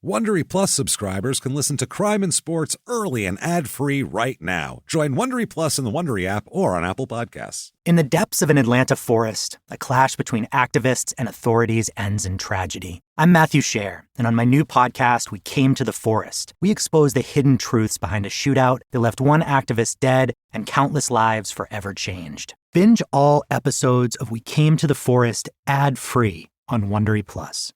Wondery Plus subscribers can listen to Crime and Sports early and ad-free right now. Join Wondery Plus in the Wondery app or on Apple Podcasts. In the depths of an Atlanta forest, a clash between activists and authorities ends in tragedy. I'm Matthew Scher, and on my new podcast, We Came to the Forest, we expose the hidden truths behind a shootout that left one activist dead and countless lives forever changed. Binge all episodes of We Came to the Forest ad-free on Wondery Plus.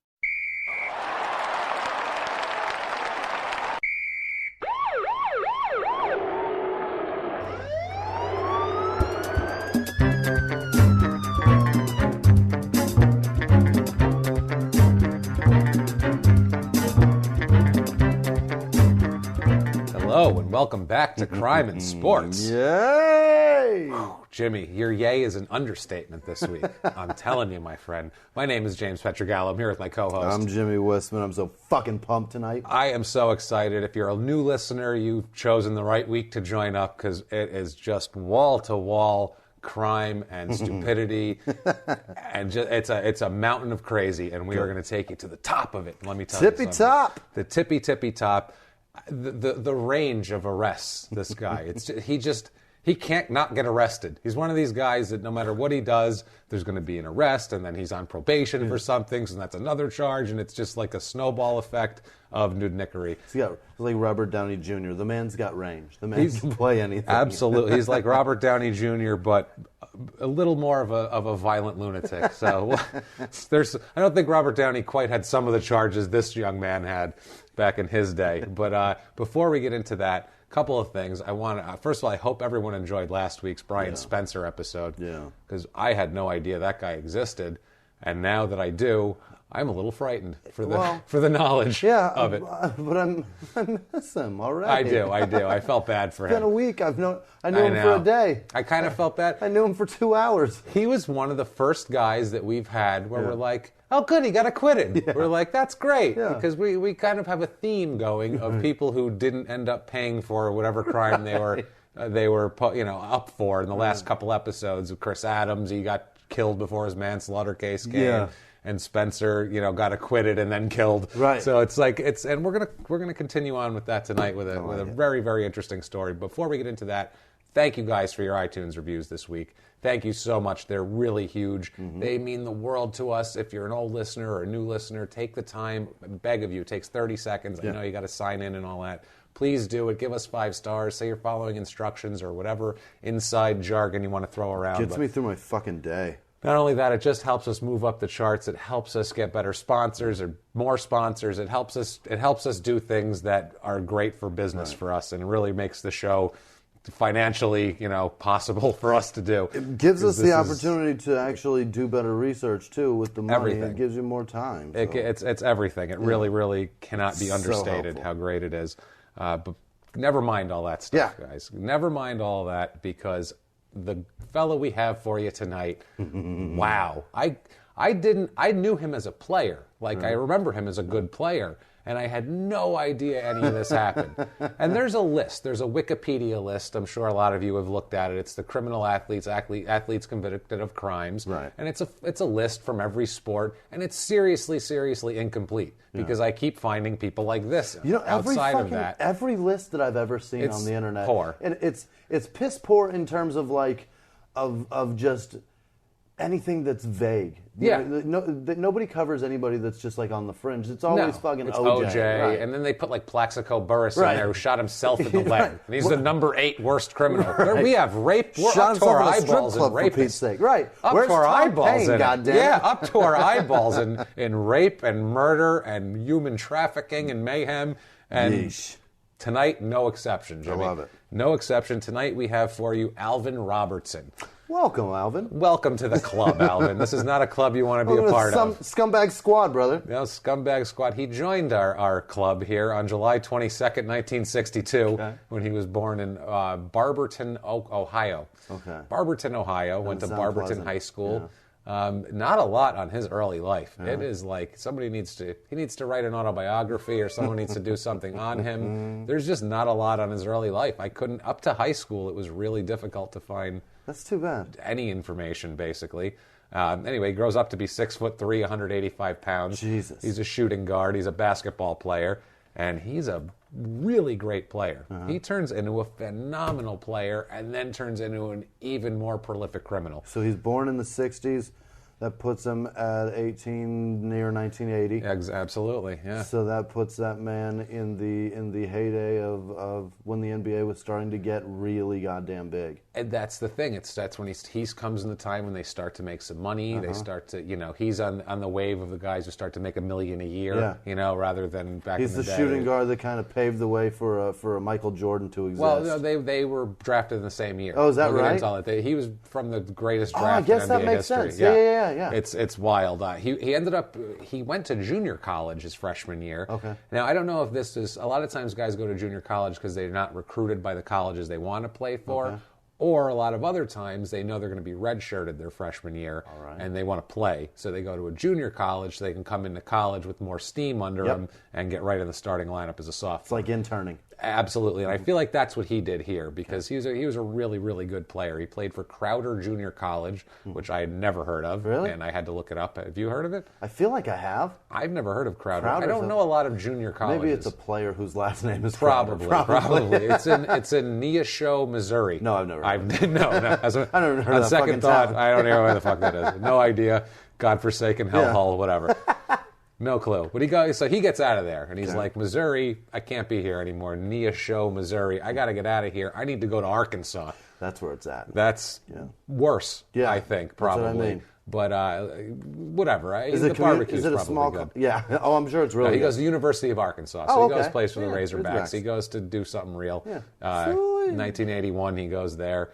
Hello, and welcome back to Crime and Sports. Yay! Jimmie, your yay is an understatement this week. I'm telling you, my friend. My name is James Pietragallo. I'm here with my co-host. I'm Jimmie Whisman. I'm so fucking pumped tonight. I am so excited. If you're a new listener, you've chosen the right week to join up because it is just wall-to-wall crime and stupidity. And it's a mountain of crazy, and we are going to take you to the top of it. Let me tell you something. Tippy top. The tippy top. The range of arrests, this guy. He can't not get arrested. He's one of these guys that no matter what he does, there's going to be an arrest, and then he's on probation for something, so that's another charge, and it's just like a snowball effect of nudnickery. He's like Robert Downey Jr. The man's got range. The man can play anything. Absolutely. He's like Robert Downey Jr., but a little more of a violent lunatic. So I don't think Robert Downey quite had some of the charges this young man had back in his day. But before we get into that, a couple of things. First of all, I hope everyone enjoyed last week's Brian Spencer episode. Yeah. Because I had no idea that guy existed. And now that I do, I'm a little frightened for the knowledge of it. But I miss him already. I do. I felt bad for him. It's been a week. I knew him for a day. I kind of felt bad. I knew him for 2 hours. He was one of the first guys that we've had where we're like, oh, good, he got acquitted. Yeah. We're like, that's great. Because we kind of have a theme going of people who didn't end up paying for whatever crime they were up for in the last couple episodes. Of Chris Adams, he got killed before his manslaughter case came. Yeah. And Spencer, got acquitted and then killed. Right. So and we're gonna continue on with that tonight with a very, very interesting story. Before we get into that, thank you guys for your iTunes reviews this week. Thank you so much. They're really huge. Mm-hmm. They mean the world to us. If you're an old listener or a new listener, take the time. I beg of you, it takes 30 seconds. Yeah. I know you got to sign in and all that. Please do it. Give us 5 stars. Say you're following instructions or whatever inside jargon you want to throw around. Gets me through my fucking day. Not only that, it just helps us move up the charts. It helps us get better sponsors or more sponsors. It helps us do things that are great for business for us, and it really makes the show financially, possible for us to do. It gives us the opportunity to actually do better research too with the money. Everything. It gives you more time. So. It's everything. It really, really cannot be understated how great it is. But never mind all that stuff, guys. Never mind all that, because the fellow we have for you tonight, wow. I knew him as a player. I remember him as a good player. And I had no idea any of this happened. And there's a list. There's a Wikipedia list. I'm sure a lot of you have looked at it. It's the criminal athletes convicted of crimes. Right. And it's a list from every sport. And it's seriously, seriously incomplete. Because I keep finding people like this outside of that. Every list that I've ever seen on the internet. Poor. And it's piss poor in terms of of just anything that's vague. Nobody covers anybody that's just on the fringe. It's always fucking OJ. Right. And then they put Plaxico Burress in there, who shot himself in the leg. And he's the number 8 worst criminal. Right. We have rape. We're up to our eyeballs in rape. For Pete's sake. Right. Up to our eyeballs in it. Yeah, up to our eyeballs in rape and murder and human trafficking and mayhem. And tonight, no exception, Jimmie. I love it. No exception. Tonight we have for you Alvin Robertson. Welcome, Alvin. Welcome to the club, Alvin. This is not a club you want to be a part of. Scumbag squad, brother. No, scumbag squad. He joined our club here on July 22nd, 1962, when he was born in Barberton, Ohio. Okay. Barberton, Ohio. Went to Barberton High School. Yeah. Not a lot on his early life. Yeah. It is somebody needs to write an autobiography, or someone needs to do something on him. There's just not a lot on his early life. Up to high school, it was really difficult to find. That's too bad. Any information, basically. Anyway, he grows up to be 6'3", 185 pounds. Jesus. He's a shooting guard. He's a basketball player. And he's a really great player. He turns into a phenomenal player and then turns into an even more prolific criminal. So he's born in the 60s. That puts him at 18 near 1980. Absolutely, yeah. So that puts that man in the heyday of when the NBA was starting to get really goddamn big. And that's the thing. That's when he comes in the time when they start to make some money. They start to, he's on the wave of the guys who start to make $1 million a year. Rather than back in the day. He's the shooting guard that kind of paved the way for a Michael Jordan to exist. Well, no, they were drafted in the same year. Oh, is that right? He was from the greatest draft I guess in that NBA makes history. sense. Yeah. It's wild. He ended up, he went to junior college his freshman year. Okay. Now, I don't know if this is, a lot of times guys go to junior college because they're not recruited by the colleges they want to play for. Okay. Or a lot of other times they know they're going to be redshirted their freshman year and they want to play. So they go to a junior college so they can come into college with more steam under them and get right in the starting lineup as a sophomore. It's like interning. Absolutely, and I feel like that's what he did here because he was a really, really good player. He played for Crowder Junior College, which I had never heard of, and I had to look it up. Have you heard of it? I feel like I have. I've never heard of Crowder. I don't know a lot of junior colleges. Maybe it's a player whose last name is Probably. Crowder. It's in Neosho, Missouri. No, I've never heard of it. No. I never heard of that On second fucking thought, town. I don't know where the fuck that is. No idea. Godforsaken hellhole, whatever. No clue. But so he gets out of there, and he's like, Missouri, I can't be here anymore. Neosho, Missouri, I got to get out of here. I need to go to Arkansas. That's where it's at. That's worse, I think, probably. That's what I mean. But whatever. Is the it barbecue's is it a probably small? good. Yeah. Oh, I'm sure it's really. No, he good. goes to the University of Arkansas, so he goes plays for the Razorbacks. Razorbacks. He goes to do something real. Yeah. 1981, he goes there.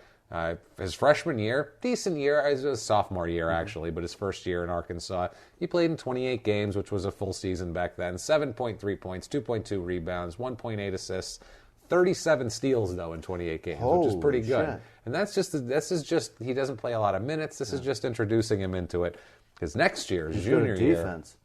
His freshman year, decent year. It was his sophomore year, actually, but his first year in Arkansas. He played in 28 games, which was a full season back then. 7.3 points, 2.2 rebounds, 1.8 assists, 37 steals, though, in 28 games, which is pretty good. Shit. And this is just, he doesn't play a lot of minutes. This is just introducing him into it. Because next year, his junior year. Defense.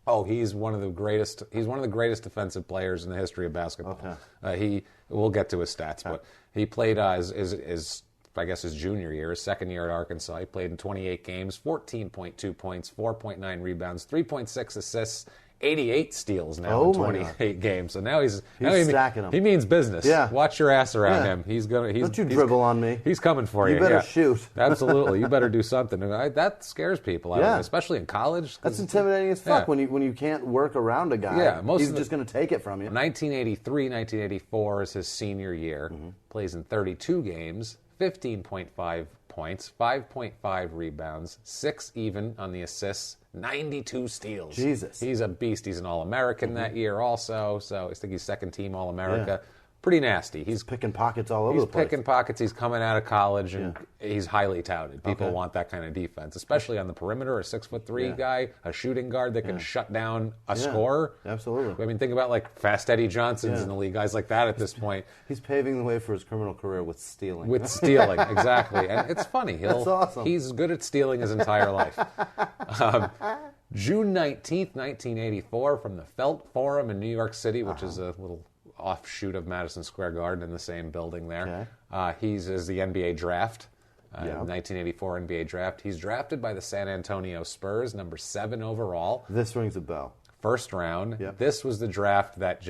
Oh, he's one of the greatest. He's one of the greatest defensive players in the history of basketball. Okay. We'll get to his stats, but he played his junior year, his second year at Arkansas. He played in 28 games, 14.2 points, 4.9 rebounds, 3.6 assists, 88 steals now in 28 games. So now he's stacking them. He means business. Yeah. Watch your ass around him. Don't you dribble on me. He's coming for you. You better shoot. Absolutely. You better do something. That scares people, especially in college. That's intimidating as fuck when you can't work around a guy. Yeah, he's just going to take it from you. 1983, 1984 is his senior year. Plays in 32 games, 15.5 points, 5.5 rebounds, 6 even on the assists, 92 steals. Jesus. He's a beast. He's an All-American that year also, so I think he's second team All-America. Pretty nasty. He's picking pockets all over the place. He's picking pockets. He's coming out of college, and he's highly touted. People want that kind of defense, especially on the perimeter. A 6'3" guy, a shooting guard that can shut down a scorer. Absolutely. I mean, think about like Fast Eddie Johnson's in the league, guys like that at this point. He's paving the way for his criminal career with stealing. Exactly. And it's funny. That's awesome. He's good at stealing his entire life. June 19th, 1984, from the Felt Forum in New York City, which is a little offshoot of Madison Square Garden in the same building there. He's the NBA draft, 1984 NBA draft. He's drafted by the San Antonio Spurs, number 7 overall. This rings a bell. First round. This was the draft that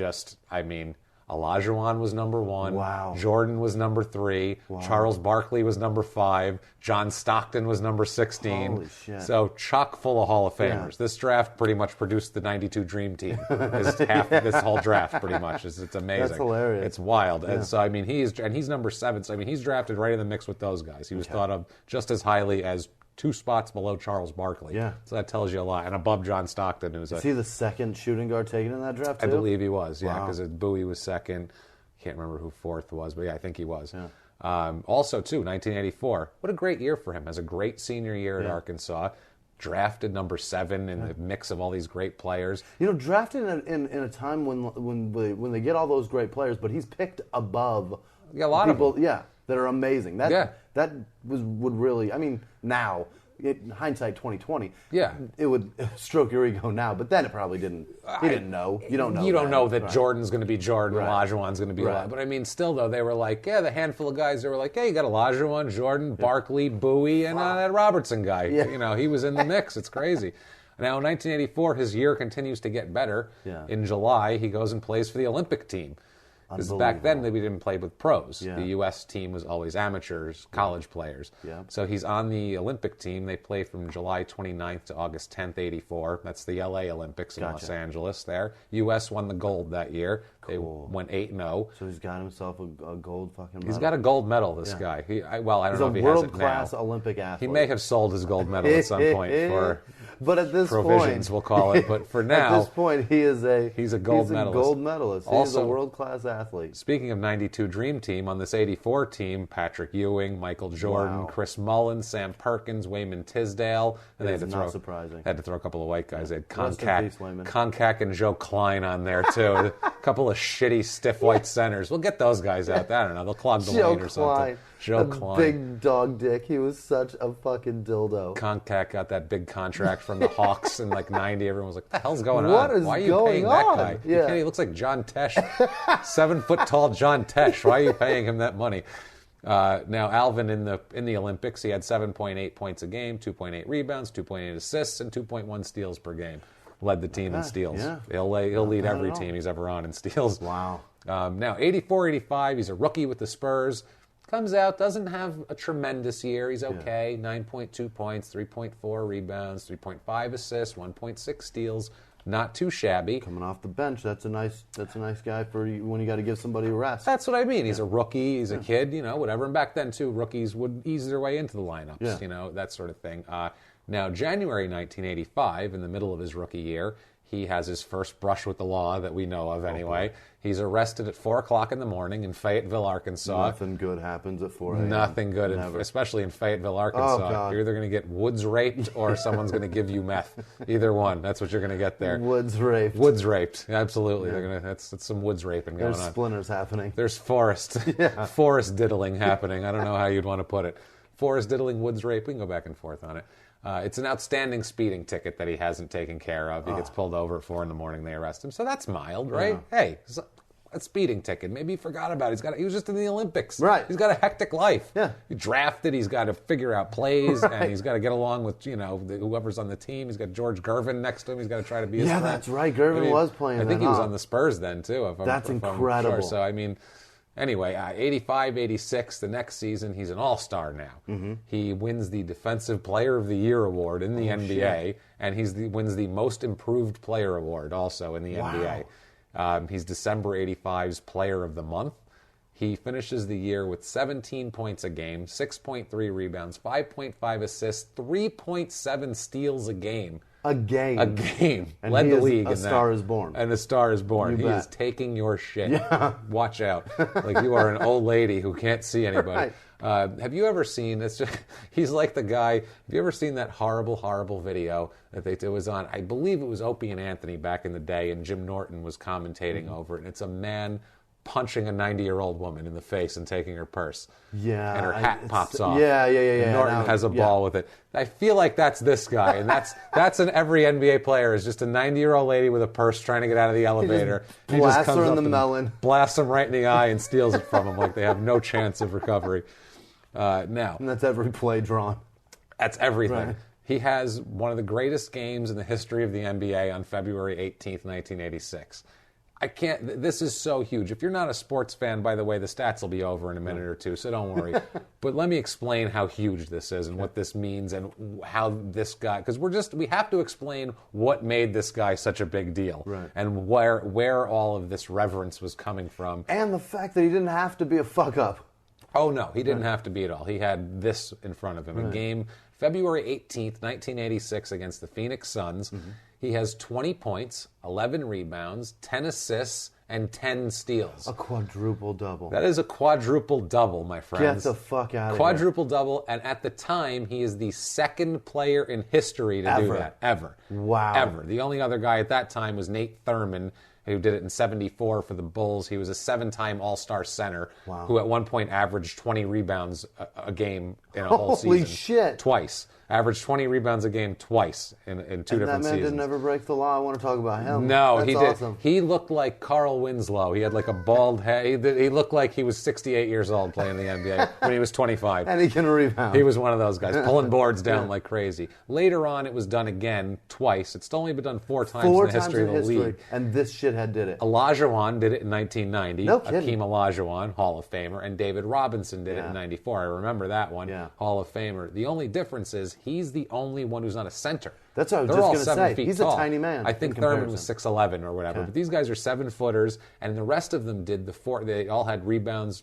Olajuwon was number 1. Wow. Jordan was number 3. Wow. Charles Barkley was number 5. John Stockton was number 16. Holy shit. So chock full of Hall of Famers. This draft pretty much produced the 92 Dream Team. This whole draft pretty much. It's amazing. That's hilarious. It's wild. And so, he's number 7. So, he's drafted right in the mix with those guys. He was thought of just as highly as 2 spots below Charles Barkley. So that tells you a lot. And above John Stockton. Is he the second shooting guard taken in that draft, too? I believe he was, because Bowie was second. Can't remember who fourth was, but I think he was. Also, too, 1984. What a great year for him. Has a great senior year at Arkansas. Drafted number 7 in the mix of all these great players. Drafted in a time when they get all those great players, but he's picked above a lot people, of them. that are amazing. That would really, now hindsight 2020. Yeah. It would stroke your ego now, but then it probably didn't. He didn't know. You don't know. You don't know that right. Jordan's going to be Jordan, Olajuwon's going to be Olajuwon. But I mean, still though, they were like, the handful of guys. They were like, you got Olajuwon, Jordan, Barkley, Bowie, and that Robertson guy. Yeah. He was in the mix. It's crazy. Now, in 1984, his year continues to get better. Yeah. In July, he goes and plays for the Olympic team. Because back then, we didn't play with pros. Yeah. The U.S. team was always amateurs, college players. Yeah. So he's on the Olympic team. They play from July 29th to August 10th, 84. That's the L.A. Olympics in Los Angeles there. U.S. won the gold that year. Cool. They went 8-0. So he's got himself a gold fucking medal. He's got a gold medal, this guy. I don't know if he has it now. He's a world-class Olympic athlete. He may have sold his gold medal at some point for but at this provisions, point, we'll call it. But for now, at this point, he's a gold medalist. He's a world-class athlete. Speaking of 92 Dream Team, on this 84 team, Patrick Ewing, Michael Jordan, Chris Mullin, Sam Perkins, Wayman Tisdale. And they had to throw a couple of white guys. They had Konkak and Joe Klein on there, too. A couple of shitty, stiff white centers. We'll get those guys out. I don't know. They'll clog the lane or something. Joe Klein. Big dog dick. He was such a fucking dildo. Konkak got that big contract from the Hawks in like 90. Everyone was like, what the hell's going on? Why are you paying on? That guy? He looks like John Tesh. 7-foot-tall John Tesh. Why are you paying him that money? Now, Alvin in the Olympics, he had 7.8 points a game, 2.8 rebounds, 2.8 assists, and 2.1 steals per game. Led the team in steals. Yeah. He'll lead every team he's ever on in steals. Wow. Now, 84-85, he's a rookie with the Spurs. Comes out, doesn't have a tremendous year. He's okay. 9.2 points, 3.4 rebounds, 3.5 assists, 1.6 steals. Not too shabby. Coming off the bench, that's a nice guy for when you got to give somebody a rest. That's what I mean. He's a rookie. He's a kid. Whatever. And back then too, rookies would ease their way into the lineups. Yeah. That sort of thing. Now, January 1985, in the middle of his rookie year, he has his first brush with the law that we know of anyway. He's arrested at 4 o'clock in the morning in Fayetteville, Arkansas. Nothing good happens at 4 a.m. Nothing good, especially in Fayetteville, Arkansas. You're either going to get woods raped or someone's going to give you meth. Either one. That's what you're going to get there. Woods raped. Woods raped. Absolutely. Yeah. That's some woods raping going on. There's splinters happening. There's forest diddling happening. I don't know how you'd want to put it. Forest diddling, woods rape. We can go back and forth on it. It's an outstanding speeding ticket that he hasn't taken care of. He gets pulled over at 4 a.m. They arrest him. So that's mild, right? Yeah. Hey, a speeding ticket. Maybe he forgot about it. He was just in the Olympics. Right. He's got a hectic life. Yeah. He drafted. He's got to figure out plays, and he's got to get along with whoever's on the team. He's got George Gervin next to him. He's got to try to be his friend. Yeah, that's right. Gervin was playing. I think he was on the Spurs then too. That's incredible. I'm sure. So I mean. Anyway, 85-86, the next season, he's an all-star now. Mm-hmm. He wins the Defensive Player of the Year award in the NBA, and wins the Most Improved Player award also in the NBA. He's December 85's Player of the Month. He finishes the year with 17 points a game, 6.3 rebounds, 5.5 assists, 3.7 steals a game. A game. And led the league in that. A Star is Born. And a Star is Born. He is taking your shit. Yeah. Watch out. Like you are an old lady who can't see anybody. Right. Have you ever seen, he's like the guy, have you ever seen that horrible, horrible video that it was on, I believe it was Opie and Anthony back in the day, and Jim Norton was commentating over it, and it's a man punching a 90-year-old woman in the face and taking her purse. Yeah. And her hat pops off. Yeah. And Norton has a ball with it. I feel like that's this guy, and that's in every NBA player, is just a 90-year-old lady with a purse trying to get out of the elevator. He just blasts her in the melon. Blasts him right in the eye and steals it from him like they have no chance of recovery. Now. And that's every play drawn. That's everything. Right. He has one of the greatest games in the history of the NBA on February 18th, 1986. This is so huge. If you're not a sports fan, by the way, the stats will be over in a minute or two, so don't worry. But let me explain how huge this is and what this means and how this guy, because we have to explain what made this guy such a big deal. Right. And where all of this reverence was coming from. And the fact that he didn't have to be a fuck up. Oh, no, he didn't have to be at all. He had this in front of him. A game, February 18th, 1986, against the Phoenix Suns. Mm-hmm. He has 20 points, 11 rebounds, 10 assists, and 10 steals. A quadruple double. That is a quadruple double, my friends. Get the fuck out of here. Quadruple double, and at the time, he is the second player in history to do that. Ever. Wow. Ever. The only other guy at that time was Nate Thurman, who did it in 74 for the Bulls. He was a 7-time All-Star center who at one point averaged 20 rebounds a game in a whole season. Holy shit. Twice. Averaged 20 rebounds a game twice in two different seasons. That man didn't ever break the law. I want to talk about him. No, That's he awesome. did. He looked like Carl Winslow. He had like a bald head. He looked like he was 68 years old playing the NBA when he was 25. And he can rebound. He was one of those guys, pulling boards down like crazy. Later on, it was done again twice. It's only been done 4 times in the history of the league. And this shithead did it. Olajuwon did it in 1990. No kidding. Akeem Olajuwon, Hall of Famer, and David Robinson did it in 94. I remember that one. Yeah. Hall of Famer. The only difference is he's the only one who's not a center. That's what I was They're just all going to 7 say. feet He's tall. a tiny man. I think Thurman was 6'11" or whatever. Okay. But these guys are 7-footers, and the rest of them did they all had rebounds,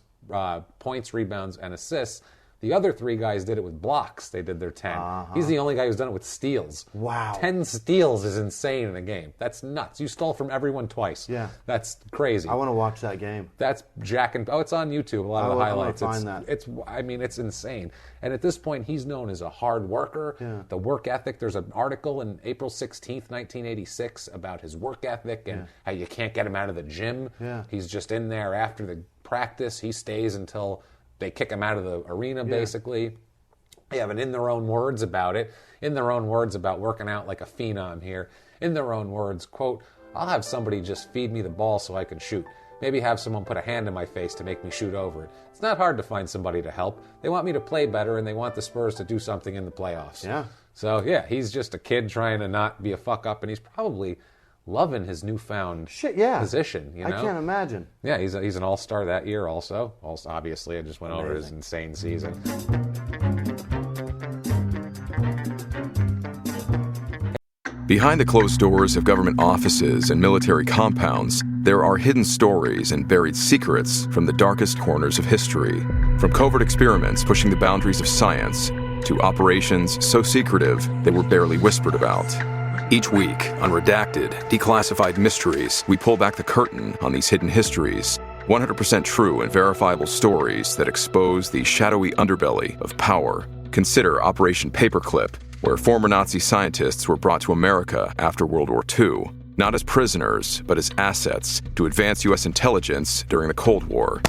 points, rebounds, and assists. The other 3 guys did it with blocks. They did their 10. He's the only guy who's done it with steals. Wow. 10 steals is insane in a game. That's nuts. You stole from everyone twice. Yeah. That's crazy. I want to watch that game. That's Jack and... Oh, it's on YouTube, a lot of the highlights. I want to find that. It's insane. And at this point, he's known as a hard worker. Yeah. The work ethic. There's an article in April 16th, 1986 about his work ethic and how you can't get him out of the gym. Yeah. He's just in there after the practice. He stays until they kick him out of the arena, basically. They have in their own words about it. In their own words about working out like a phenom here. In their own words, quote, "I'll have somebody just feed me the ball so I can shoot. Maybe have someone put a hand in my face to make me shoot over it. It's not hard to find somebody to help. They want me to play better, and they want the Spurs to do something in the playoffs." Yeah. So, he's just a kid trying to not be a fuck-up, and he's probably loving his newfound position. You know? I can't imagine. Yeah, he's an all-star that year also. Obviously, I just went over his insane season. Behind the closed doors of government offices and military compounds, there are hidden stories and buried secrets from the darkest corners of history. From covert experiments pushing the boundaries of science to operations so secretive they were barely whispered about. Each week, on Redacted, Declassified Mysteries, we pull back the curtain on these hidden histories. 100% true and verifiable stories that expose the shadowy underbelly of power. Consider Operation Paperclip, where former Nazi scientists were brought to America after World War II, not as prisoners, but as assets to advance U.S. intelligence during the Cold War.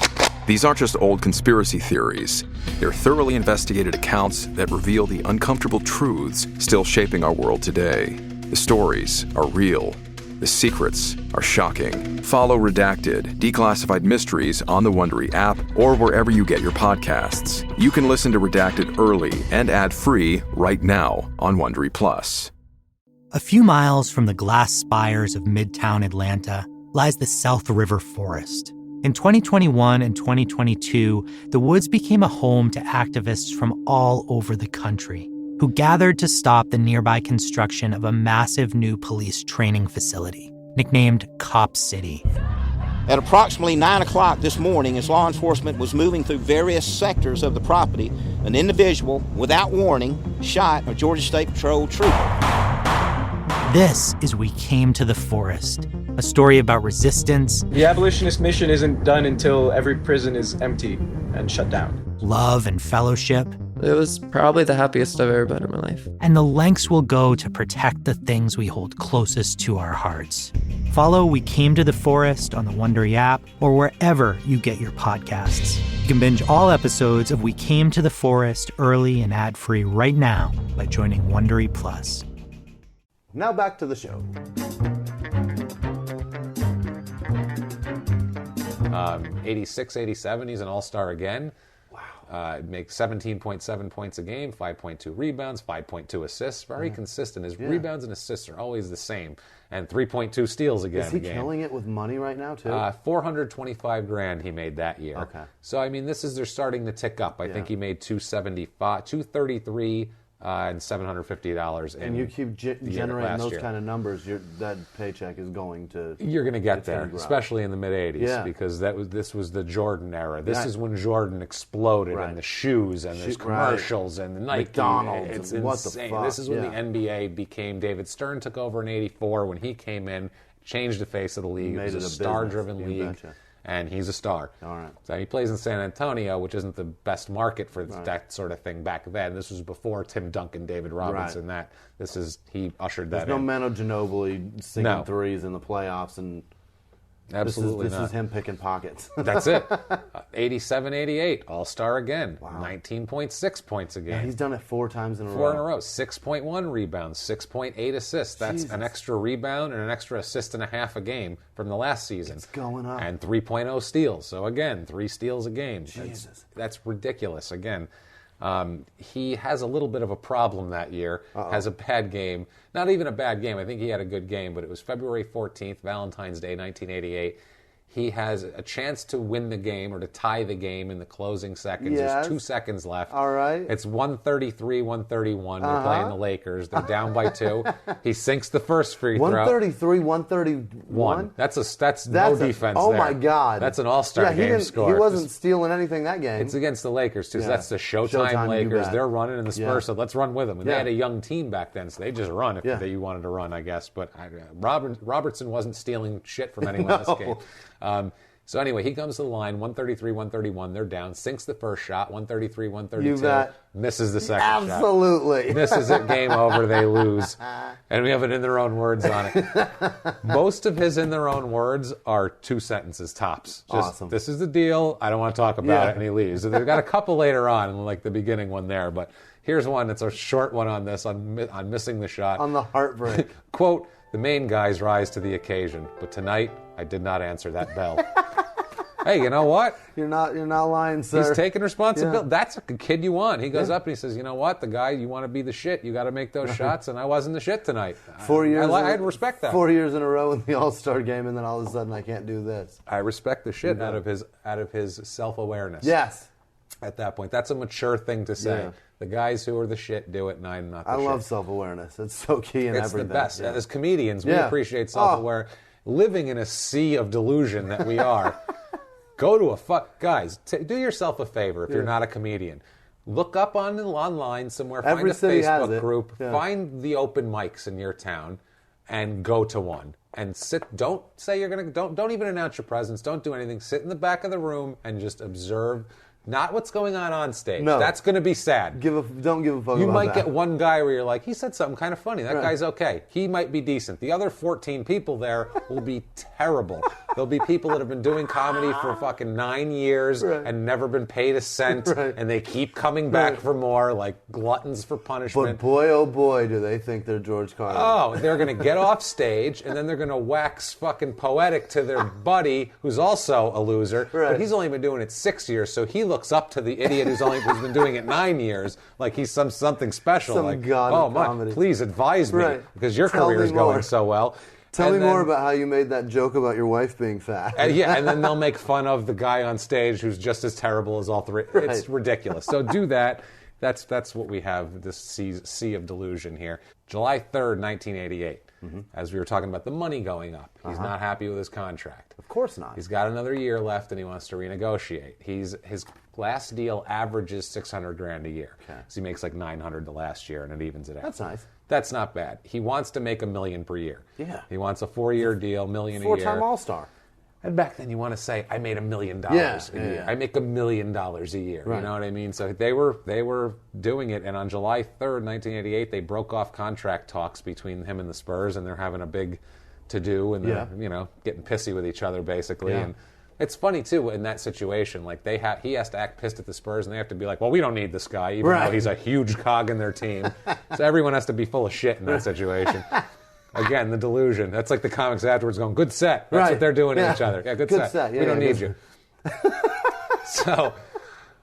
These aren't just old conspiracy theories. They're thoroughly investigated accounts that reveal the uncomfortable truths still shaping our world today. The stories are real. The secrets are shocking. Follow Redacted, Declassified Mysteries on the Wondery app or wherever you get your podcasts. You can listen to Redacted early and ad-free right now on Wondery Plus. A few miles from the glass spires of Midtown Atlanta lies the South River Forest. In 2021 and 2022, the woods became a home to activists from all over the country who gathered to stop the nearby construction of a massive new police training facility, nicknamed Cop City. At approximately 9 o'clock this morning, as law enforcement was moving through various sectors of the property, an individual, without warning, shot a Georgia State Patrol trooper. This is We Came to the Forest, a story about resistance. The abolitionist mission isn't done until every prison is empty and shut down. Love and fellowship. It was probably the happiest I've ever been in my life. And the lengths we'll go to protect the things we hold closest to our hearts. Follow We Came to the Forest on the Wondery app or wherever you get your podcasts. You can binge all episodes of We Came to the Forest early and ad-free right now by joining Wondery Plus. Now back to the show. 86, 87, he's an all-star again. Wow. Makes 17.7 points a game, 5.2 rebounds, 5.2 assists. Very consistent. His rebounds and assists are always the same. And 3.2 steals again. Is he killing it with money right now, too? $425,000 he made that year. Okay. So, I mean, they're starting to tick up. I think he made $233 and $750. And you keep generating those kind of numbers, that paycheck is going to... You're going to get there, especially in the mid-'80s, because this was the Jordan era. This is when Jordan exploded, and the shoes, and there's commercials, and the Nike. McDonald's, it's and what insane. the fuck. This is when the NBA became... David Stern took over in '84 when he came in, changed the face of the league. It was a star-driven league. And he's a star. All right. So he plays in San Antonio, which isn't the best market for that sort of thing back then. This was before Tim Duncan, David Robinson. Right. He ushered that There's in. no Manu Ginobili singing threes in the playoffs and Absolutely This is him picking pockets. That's it. 87-88, All-Star again. Wow. 19.6 points a game. Yeah, he's done it 4 times in a row. 4 in a row. 6.1 rebounds, 6.8 assists. That's an extra rebound and an extra assist and a half a game from the last season. It's going up. And 3.0 steals. So again, 3 steals a game. Jesus. That's ridiculous. Again, he has a little bit of a problem that year. Has a bad game. Not even a bad game. I think he had a good game, but it was February 14th, Valentine's Day, 1988. He has a chance to win the game or to tie the game in the closing seconds. Yes. There's 2 seconds left. All right. It's 133-131. They're playing the Lakers. They're down by 2. He sinks the first free throw. 133-131? That's no defense oh, there. My God. That's an all-star game score. He wasn't stealing anything that game. It's against the Lakers, too. So that's the Showtime Lakers. They're running, and the Spurs said, let's run with them. And they had a young team back then, so they just run if they wanted to run, I guess. But Robertson wasn't stealing shit from anyone in this game. So anyway, he comes to the line, 133-131. They're down. Sinks the first shot, 133-132. Misses the second shot. Absolutely. Misses it. Game over. They lose. And we have it in their own words on it. Most of his in their own words are 2 sentences tops. Awesome. This is the deal. I don't want to talk about it. And he leaves. So they've got a couple later on, like the beginning one there. But here's one that's a short one on this, on missing the shot. On the heartbreak. Quote, the main guys rise to the occasion. But tonight, I did not answer that bell. Hey, you know what? You're not lying, sir. He's taking responsibility. Yeah. That's a kid you want. He goes up and he says, you know what? The guy, you want to be the shit. You got to make those shots, and I wasn't the shit tonight. 4 years. I'd respect that. 4 years in a row in the All-Star game, and then all of a sudden I can't do this. I respect the shit out of his self-awareness. Yes. At that point. That's a mature thing to say. Yeah. The guys who are the shit do it, and I'm not the shit. I love self-awareness. It's so key in everything. It's the best. Yeah. As comedians, we appreciate self-awareness. Living in a sea of delusion that we are. Go to guys, do yourself a favor if you're not a comedian. Look up online somewhere, find a Facebook group, find the open mics in your town, and go to one. And sit. Don't say you're gonna. Don't even announce your presence. Don't do anything. Sit in the back of the room and just observe. Not what's going on stage. No. That's going to be sad. Don't give a fuck about that. You might get one guy where you're like, he said something kind of funny. That guy's okay. He might be decent. The other 14 people there will be terrible. There'll be people that have been doing comedy for fucking 9 years and never been paid a cent, and they keep coming back for more, like gluttons for punishment. But boy, oh boy, do they think they're George Carlin. Oh, they're going to get off stage, and then they're going to wax fucking poetic to their buddy, who's also a loser, but he's only been doing it 6 years, so he looks up to the idiot who's been doing it 9 years, like he's something special. Some like, god of comedy. Please advise me, because your career is going so well. Tell me more about how you made that joke about your wife being fat. And then they'll make fun of the guy on stage who's just as terrible as all three. It's ridiculous. So do that. That's what we have, this sea of delusion here. July 3rd, 1988. As we were talking about the money going up. He's not happy with his contract. Of course not. He's got another year left and he wants to renegotiate. His last deal averages $600,000 a year. Okay. So he makes like $900,000 the last year and it evens it out. That's nice. That's not bad. He wants to make $1 million per year. Yeah. He wants a 4-year deal, $1 million a year. 4-time All-Star. And back then you want to say, I made $1 million a year. I make $1 million a year. Right. You know what I mean? So they were doing it, and on July 3rd, 1988, they broke off contract talks between him and the Spurs, and they're having a big to-do, and they're getting pissy with each other, basically. Yeah. And it's funny, too, in that situation. Like, he has to act pissed at the Spurs, and they have to be like, well, we don't need this guy, even though he's a huge cog in their team. So everyone has to be full of shit in that situation. Again, the delusion. That's like the comics afterwards going, good set. That's what they're doing to each other. Yeah, good set. Yeah, we don't need you. So,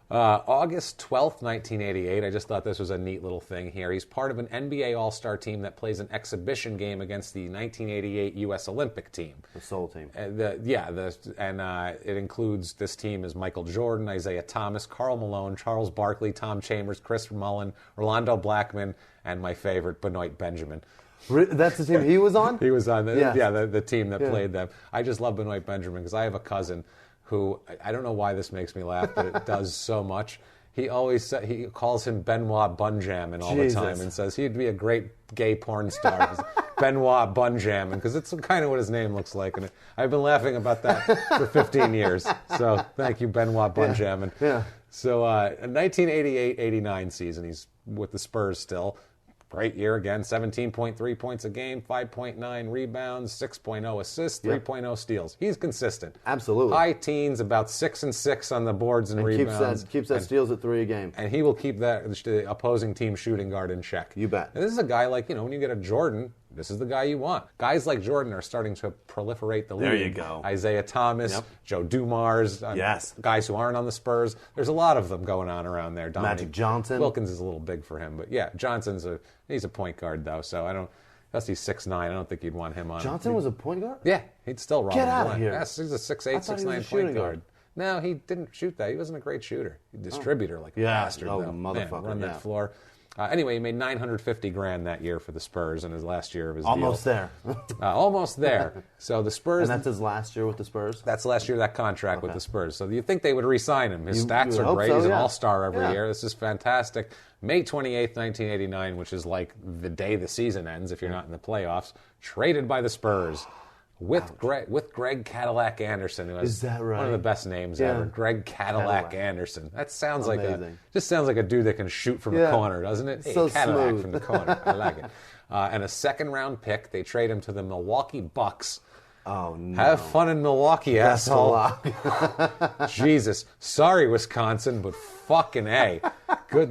August 12th, 1988, I just thought this was a neat little thing here. He's part of an NBA All-Star team that plays an exhibition game against the 1988 U.S. Olympic team. The Soul team. It includes, this team is Michael Jordan, Isaiah Thomas, Karl Malone, Charles Barkley, Tom Chambers, Chris Mullin, Orlando Blackman, and my favorite, Benoit Benjamin. That's the team he was on? He was on the team that played them. I just love Benoit Benjamin because I have a cousin who, I don't know why this makes me laugh, but it does so much. He calls him Benoit Bunjamin all the time and says he'd be a great gay porn star. Benoit Bunjamin, because it's kind of what his name looks like. And I've been laughing about that for 15 years. So thank you, Benoit Bunjamin. Yeah. So 1988-89 season, he's with the Spurs still. Great year again, 17.3 points a game, 5.9 rebounds, 6.0 assists, 3.0 steals. He's consistent. Absolutely. High teens, about 6 and 6 on the boards and rebounds. Keeps that steals at 3 a game. And he will keep the opposing team shooting guard in check. You bet. And this is a guy like, when you get a Jordan, this is the guy you want. Guys like Jordan are starting to proliferate the league. There you go. Isaiah Thomas, Joe Dumars, guys who aren't on the Spurs. There's a lot of them going on around there. Magic Johnson. Wilkins is a little big for him, but yeah, he's a point guard though, so plus he's 6'9", I don't think you'd want him on. Johnson was a point guard? Yeah, he'd still rob Get out of here. Yes, he's a 6'8", 6'9" point guard. No, he didn't shoot that. He wasn't a great shooter. He distributor like a bastard. Oh, though. motherfucker. Run that floor. Anyway, he made $950,000 that year for the Spurs in his last year of his Almost deal. there. Almost there. So the Spurs... And that's his last year with the Spurs? That's last year, that contract with the Spurs. So you think they would re-sign him. His stats are great. So, He's an all-star every year. This is fantastic. May 28th, 1989, which is like the day the season ends if you're not in the playoffs, traded by the Spurs. With Greg Cadillac Anderson, who has one of the best names ever. Greg Cadillac Anderson. That sounds just sounds like a dude that can shoot from the corner, doesn't it? Hey, so Cadillac smooth. from the corner. I like it. And a second-round pick. They trade him to the Milwaukee Bucks. Oh, no. Have fun in Milwaukee, That's asshole. a lot. Jesus. Sorry, Wisconsin, but fucking A. Good.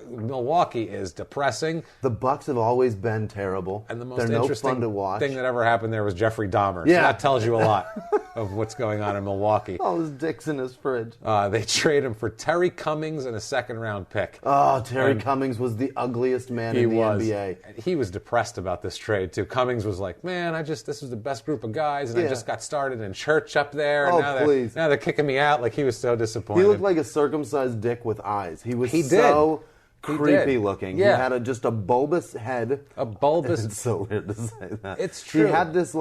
Milwaukee is depressing. The Bucks have always been terrible. And the most They're interesting no fun to watch. thing that ever happened there was Jeffrey Dahmer. Yeah. So that tells you a lot of what's going on in Milwaukee. All his dicks in his fridge. They trade him for Terry Cummings and a second-round pick. Oh, Terry Cummings was the ugliest man in the NBA. He was depressed about this trade, too. Cummings was like, man, this was the best group of guys, and I just got started in church up there. And now they're kicking me out. Like, he was so disappointed. He looked like a circumcised dick with eyes. He was so creepy looking. Yeah. He had just a bulbous head. A bulbous... It's so weird to say that. It's true. He had this,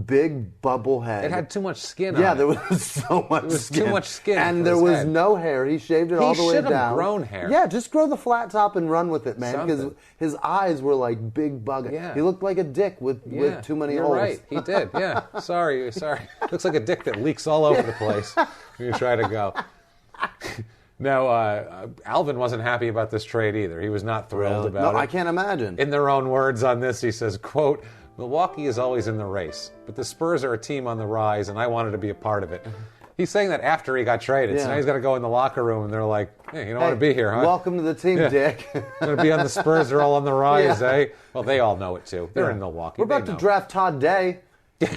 big bubble head. It had too much skin on it. Yeah, there was so much skin. It was too much skin. And there was no hair. He shaved it all the way down. He should have grown hair. Yeah, just grow the flat top and run with it, man. Because his eyes were like big bug. Yeah. He looked like a dick with too many holes. You're right. He did, yeah. Sorry. Looks like a dick that leaks all over the place when you try to go. Now, Alvin wasn't happy about this trade either. He was not thrilled about it. I can't imagine. In their own words on this, he says, quote, Milwaukee is always in the race, but the Spurs are a team on the rise, and I wanted to be a part of it. He's saying that after he got traded, so now he's got to go in the locker room, and they're like, hey, you don't want to be here, huh? Welcome to the team, Dick. Going to be on the Spurs, they're all on the rise, eh? Well, they all know it, too. They're in Milwaukee. We're about to draft Todd Day.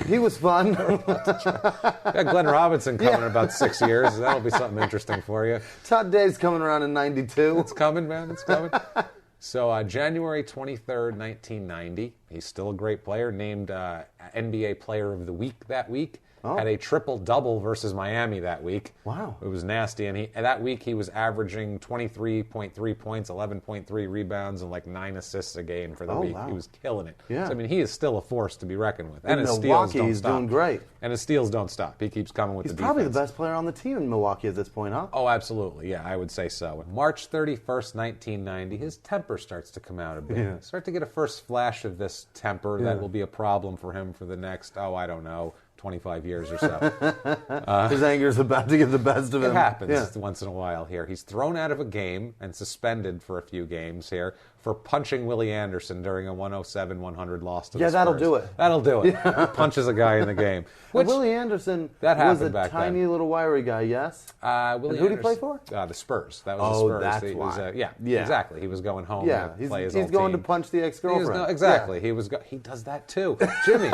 He was fun. Got Glenn Robinson coming in about 6 years. That'll be something interesting for you. Todd Day's coming around in 92. It's coming, man. It's coming. So January 23rd, 1990, he's still a great player, named NBA Player of the Week that week. Had a triple-double versus Miami that week. Wow. It was nasty. And that week he was averaging 23.3 points, 11.3 rebounds, and like 9 assists a game for the week. Wow. He was killing it. Yeah. So, I mean, he is still a force to be reckoned with. And his Milwaukee, steals don't he's stop. doing great. And his steals don't stop. He keeps coming with He's the defense. probably the best player on the team in Milwaukee at this point, huh? Oh, absolutely. Yeah, I would say so. March 31st, 1990, his temper starts to come out a bit. Yeah. Start to get a first flash of this temper that will be a problem for him for the next, 25 years or so. His anger is about to get the best of him. It happens once in a while here. He's thrown out of a game and suspended for a few games here for punching Willie Anderson during a 107-100 loss to the Spurs. That'll do it. That'll do it. He punches a guy in the game. Which, Willie Anderson was a tiny little wiry guy, yes? Who did he play for? The Spurs. That was the Spurs. That's why. Yeah, exactly. He was going home to play his he's going to punch the ex-girlfriend. Exactly. Yeah. He does that too. Jimmie,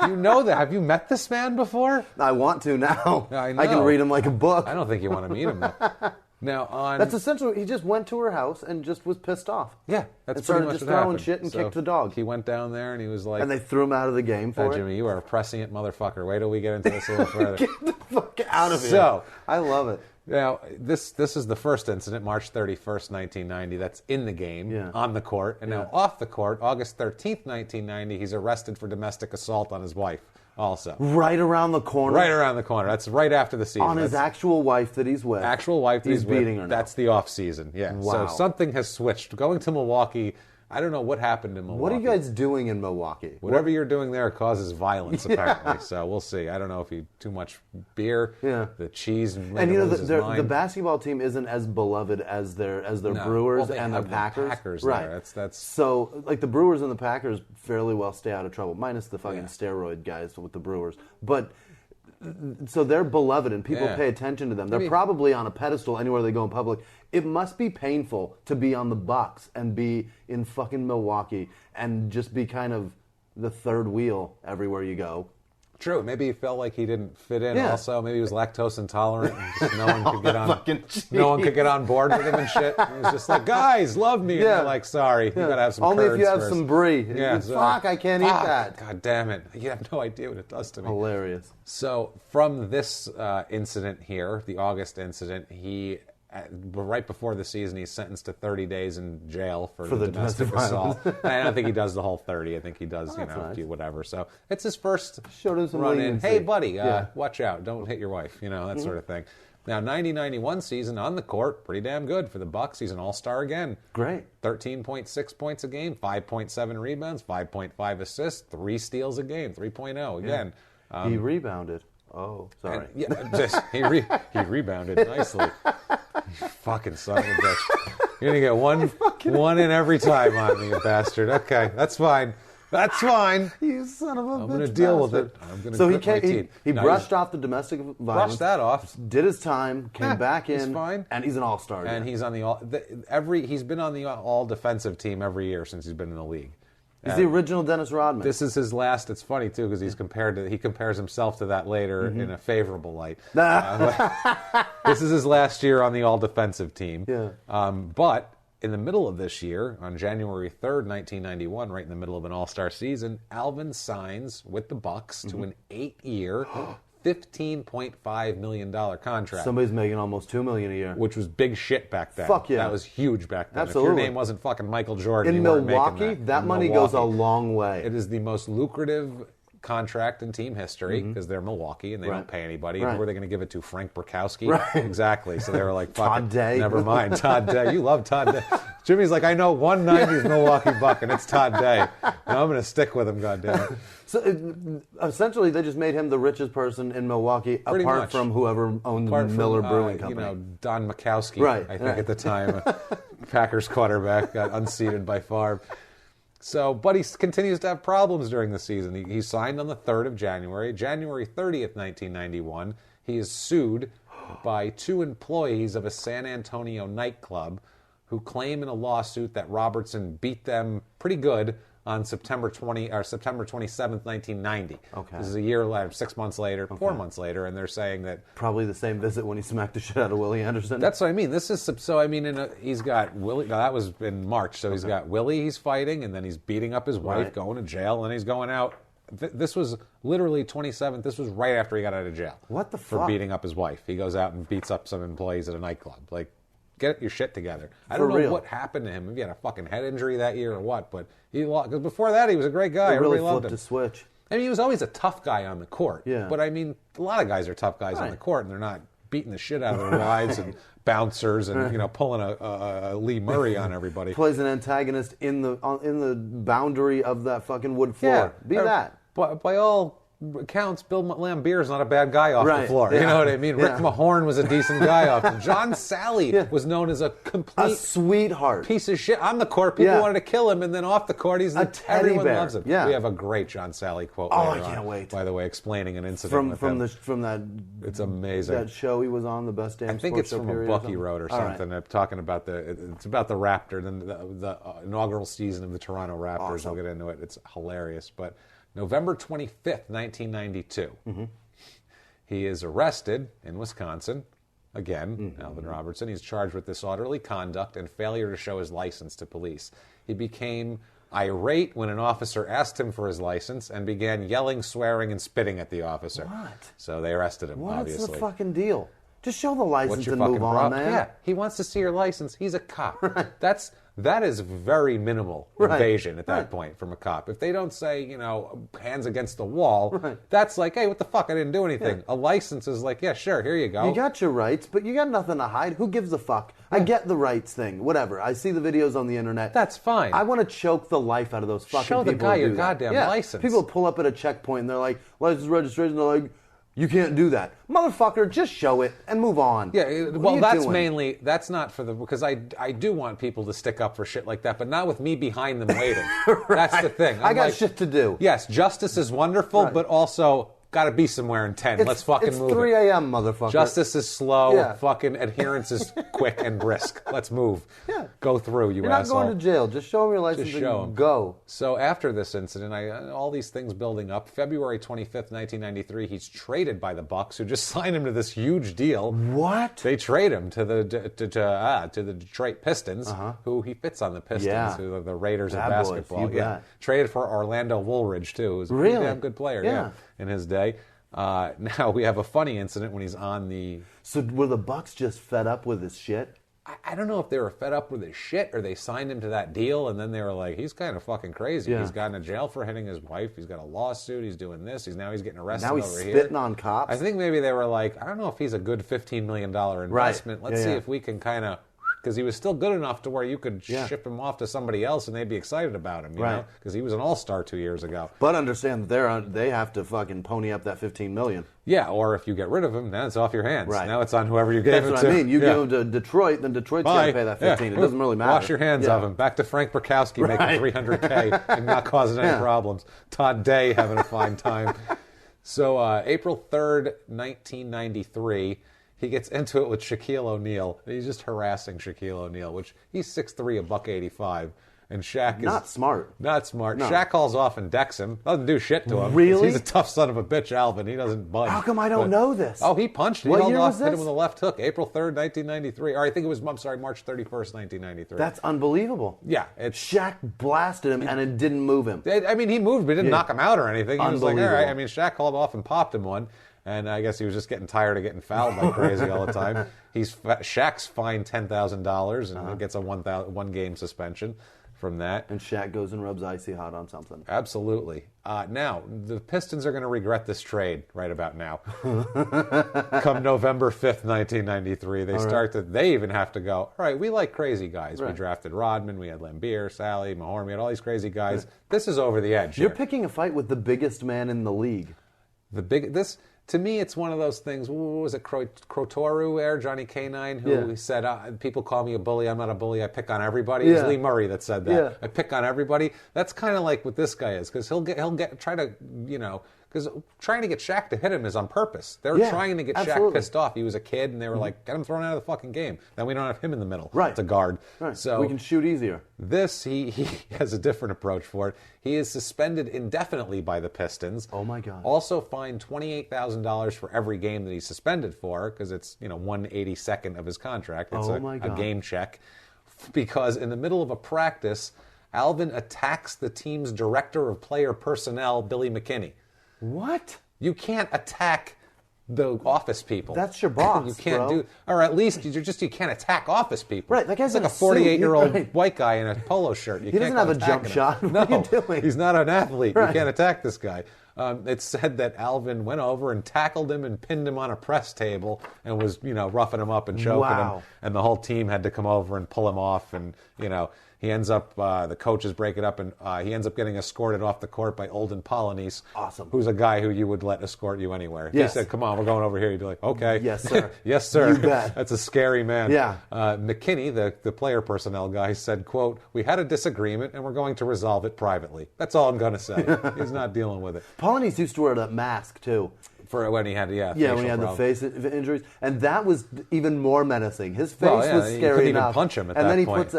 you know that. Have you met this man before? I want to now. I know. I can read him like a book. I don't think you want to meet him, though. Now, that's essentially, he just went to her house and just was pissed off. Yeah, that's and started pretty much just what throwing happened. shit and kicked the dog. He went down there and he was like... And they threw him out of the game for it. Jimmie, you are a prescient motherfucker. Wait till we get into this a little further. Get the fuck out of here. So, I love it. Now, this is the first incident, March 31st, 1990, that's in the game, on the court. And now off the court, August 13th, 1990, he's arrested for domestic assault on his wife also. Right around the corner? Right around the corner. That's right after the season. On his actual wife that he's with. Actual wife that he's beating with. her now. That's the off season, yeah. Wow. So something has switched. Going to Milwaukee, I don't know what happened in Milwaukee. What are you guys doing in Milwaukee? Whatever you're doing there causes violence, apparently. So we'll see. I don't know if you too much beer, the cheese, and the basketball team isn't as beloved as their Brewers and the Packers. Right. That's so like the Brewers and the Packers fairly well stay out of trouble, minus the fucking steroid guys with the Brewers, but. So they're beloved and people pay attention to them. They're probably on a pedestal anywhere they go in public. It must be painful to be on the Bucks and be in fucking Milwaukee and just be kind of the third wheel everywhere you go. True. Maybe he felt like he didn't fit in. Yeah. Also, maybe he was lactose intolerant. And just no one could get on. No one could get on board with him and shit. He was just like, "Guys, love me." And they're like, "Sorry, you gotta have some." Only if you have first. Some brie. Yeah. Fuck, I can't eat that. God damn it! You have no idea what it does to me. Hilarious. So from this incident here, the August incident, he. Right before the season, he's sentenced to 30 days in jail for the domestic assault. I don't think he does the whole 30. I think he does, whatever. So it's his first run in. Hey, buddy, watch out. Don't hit your wife, that sort of thing. Now, 90-91 season on the court, pretty damn good for the Bucks. He's an all-star again. Great. 13.6 points a game, 5.7 rebounds, 5.5 assists, 3 steals a game, 3.0 again. He rebounded. Oh, sorry. He rebounded nicely. You fucking son of a bitch. You're going to get one in every time on me, you bastard. Okay, that's fine. That's fine. You son of a bitch. I'm going to deal with it. I'm going to so he brushed off the domestic violence. Brushed that off. Did his time, came back in. He's fine. And he's an all-star. And he's on he's been on the all-defensive team every year since he's been in the league. He's the original Dennis Rodman. This is his last. It's funny too because he compares himself to that later in a favorable light. This is his last year on the all-defensive team. Yeah. But in the middle of this year, on January 3rd, 1991, right in the middle of an all-star season, Alvin signs with the Bucks to an 8-year. $15.5 million contract. Somebody's making almost $2 million a year. Which was big shit back then. Fuck yeah. That was huge back then. Absolutely. If your name wasn't fucking Michael Jordan, in you weren't Milwaukee, making that money goes a long way. It is the most lucrative contract in team history because they're Milwaukee and they don't pay anybody. Who are they going to give it to? Frank Burkowski? Right. Exactly. So they were like, fuck Todd Day. Never mind. Todd Day. You love Todd Day. Jimmie's like, I know one 90s Milwaukee Buck and it's Todd Day. And I'm going to stick with him, goddammit. So essentially, they just made him the richest person in Milwaukee, Pretty apart much. from whoever owned the Miller Brewing Company. Don Makowski, right, I think at the time, Packers quarterback, got unseated by Favre. So, but he continues to have problems during the season. He signed on the 3rd of January. January 30th, 1991, he is sued by 2 employees of a San Antonio nightclub who claim in a lawsuit that Robertson beat them pretty good on September 27th, 1990. Okay. This is a year later, 6 months later, 4 months later, and they're saying that... Probably the same visit when he smacked the shit out of Willie Anderson. That's what I mean. This is... So, I mean, he's got Willie... No, that was in March. So he's got Willie he's fighting, and then he's beating up his wife, going to jail, and he's going out. This was literally 27th. This was right after he got out of jail. What the fuck? For beating up his wife. He goes out and beats up some employees at a nightclub. Like, get your shit together. I don't know what happened to him. Maybe he had a fucking head injury that year or what, but he lost. Because before that, he was a great guy. He really loved him. flipped a switch. I mean, he was always a tough guy on the court. Yeah. But I mean, a lot of guys are tough guys on the court, and they're not beating the shit out of their wives and bouncers and pulling a Lee Murray on everybody. Plays an antagonist in the boundary of that fucking wood floor. Yeah. Be that. By all accounts, Bill Lambier is not a bad guy off the floor. Yeah. You know what I mean? Rick Mahorn was a decent guy off the John Sally was known as a complete sweetheart. Piece of shit. On the court, people wanted to kill him, and then off the court, he's a teddy everyone bear. loves him. Yeah. We have a great John Sally quote. Oh, I can't wait. By the way, explaining an incident from that. It's amazing. That show he was on, the best damn. I think it's from a book he wrote or something. Right. Talking about it's about the Raptor, the inaugural season of the Toronto Raptors. Awesome. We'll get into it. It's hilarious, but. November 25th, 1992. He is arrested in Wisconsin. Again, Alvin Robertson. He's charged with disorderly conduct and failure to show his license to police. He became irate when an officer asked him for his license and began yelling, swearing, and spitting at the officer. What? So they arrested him, obviously. What's the fucking deal? Just show the license What's your and move on, man. Yeah, he wants to see your license. He's a cop. Right. that is very minimal invasion at that point from a cop. If they don't say, hands against the wall, that's like, hey, what the fuck? I didn't do anything. Yeah. A license is like, yeah, sure, here you go. You got your rights, but you got nothing to hide. Who gives a fuck? Yeah. I get the rights thing, whatever. I see the videos on the internet. That's fine. I want to choke the life out of those fucking people. Show the guy your goddamn license. People pull up at a checkpoint and they're like, license registration, they're like, you can't do that. Motherfucker, just show it and move on. Yeah, well, that's not for because I do want people to stick up for shit like that, but not with me behind them waiting. That's the thing. I got shit to do. Yes, justice is wonderful, but also got to be somewhere in 10. Let's fucking move it. It's 3 a.m., motherfucker. Justice is slow. Fucking adherence is quick and brisk. Let's move. Yeah. Go through, you asshole. You're not going to jail. Just show him your license and go. So after this incident, all these things building up, February 25th, 1993, he's traded by the Bucks, who just signed him to this huge deal. What? They trade him to the Detroit Pistons, who he fits on the Pistons, who are the Raiders of basketball. Traded for Orlando Woolridge, too, who's a pretty damn good player. In his day. Now we have a funny incident when he's on the... So were the Bucks just fed up with his shit? I don't know if they were fed up with his shit or they signed him to that deal and then they were like, he's kind of fucking crazy. Yeah. He's gotten to jail for hitting his wife. He's got a lawsuit. He's doing this. He's getting arrested over here. Now he's spitting on cops? I think maybe they were like, I don't know if he's a good $15 million investment. Let's see if we can kind of... Because he was still good enough to where you could ship him off to somebody else and they'd be excited about him, you know? Because he was an all-star 2 years ago. But understand that they have to fucking pony up that $15 million. Yeah, or if you get rid of him, then it's off your hands. Right. Now it's on whoever you gave it to. That's what I mean. You give him to Detroit, then Detroit's got to pay that $15. It doesn't really matter. Wash your hands of him. Back to Frank Burkowski making $300K and not causing any problems. Todd Day having a fine time. So April 3rd, 1993... he gets into it with Shaquille O'Neal. He's just harassing Shaquille O'Neal, which he's 6'3", $185, and Shaq is... Not smart. Not smart. No. Shaq calls off and decks him. Doesn't do shit to him. Really? He's a tough son of a bitch, Alvin. He doesn't budge. How come I don't know this? Oh, he punched him. What year was this? Hit him with a left hook, April 3rd, 1993. Or I think it was, March 31st, 1993. That's unbelievable. Yeah. Shaq blasted him and it didn't move him. I mean, he moved, but he didn't knock him out or anything. He was like, all right. I mean, Shaq called off and popped him one. And I guess he was just getting tired of getting fouled like crazy all the time. Shaq's fined $10,000 and gets a one-game suspension from that. And Shaq goes and rubs icy hot on something. Absolutely. Now, the Pistons are going to regret this trade right about now. Come November 5th, 1993, they even have to go, all right, we like crazy guys. Right. We drafted Rodman, we had Lambeer, Sally, Mahorn, we had all these crazy guys. Right. This is over the edge. You're picking a fight with the biggest man in the league. To me, it's one of those things. What was it, Crotoru there, Johnny K9, who said, people call me a bully, I'm not a bully, I pick on everybody. It was Lee Murray that said that. Yeah. I pick on everybody. That's kind of like what this guy is, because because trying to get Shaq to hit him is on purpose. They're trying to get Shaq pissed off. He was a kid, and they were like, get him thrown out of the fucking game. Then we don't have him in the middle to guard. Right. So we can shoot easier. This, he has a different approach for it. He is suspended indefinitely by the Pistons. Oh, my God. Also fined $28,000 for every game that he's suspended for, because it's 1/82nd of his contract. It's a game check. Because in the middle of a practice, Alvin attacks the team's director of player personnel, Billy McKinney. What? You can't attack the office people. That's your boss, you can't do, or at least you can't attack office people. Right, that guy's like a 48-year-old white guy in a polo shirt. He doesn't have a jump shot. No, what are you doing? He's not an athlete. You can't attack this guy. It's said that Alvin went over and tackled him and pinned him on a press table and was, roughing him up and choking him. And the whole team had to come over and pull him off. And, he ends up, the coaches break it up, and he ends up getting escorted off the court by Olden Polynice. Awesome. Who's a guy who you would let escort you anywhere. If he said, come on, we're going over here, you'd be like, okay. Yes, sir. Yes, sir. You bet. That's a scary man. Yeah. McKinney, the player personnel guy, said, quote, we had a disagreement and we're going to resolve it privately. That's all I'm going to say. He's not dealing with it. Polynice used to wear that mask, too. For when he had, when he had the face injuries. And that was even more menacing. His face was scary enough. You couldn't even punch him at that point. And then he puts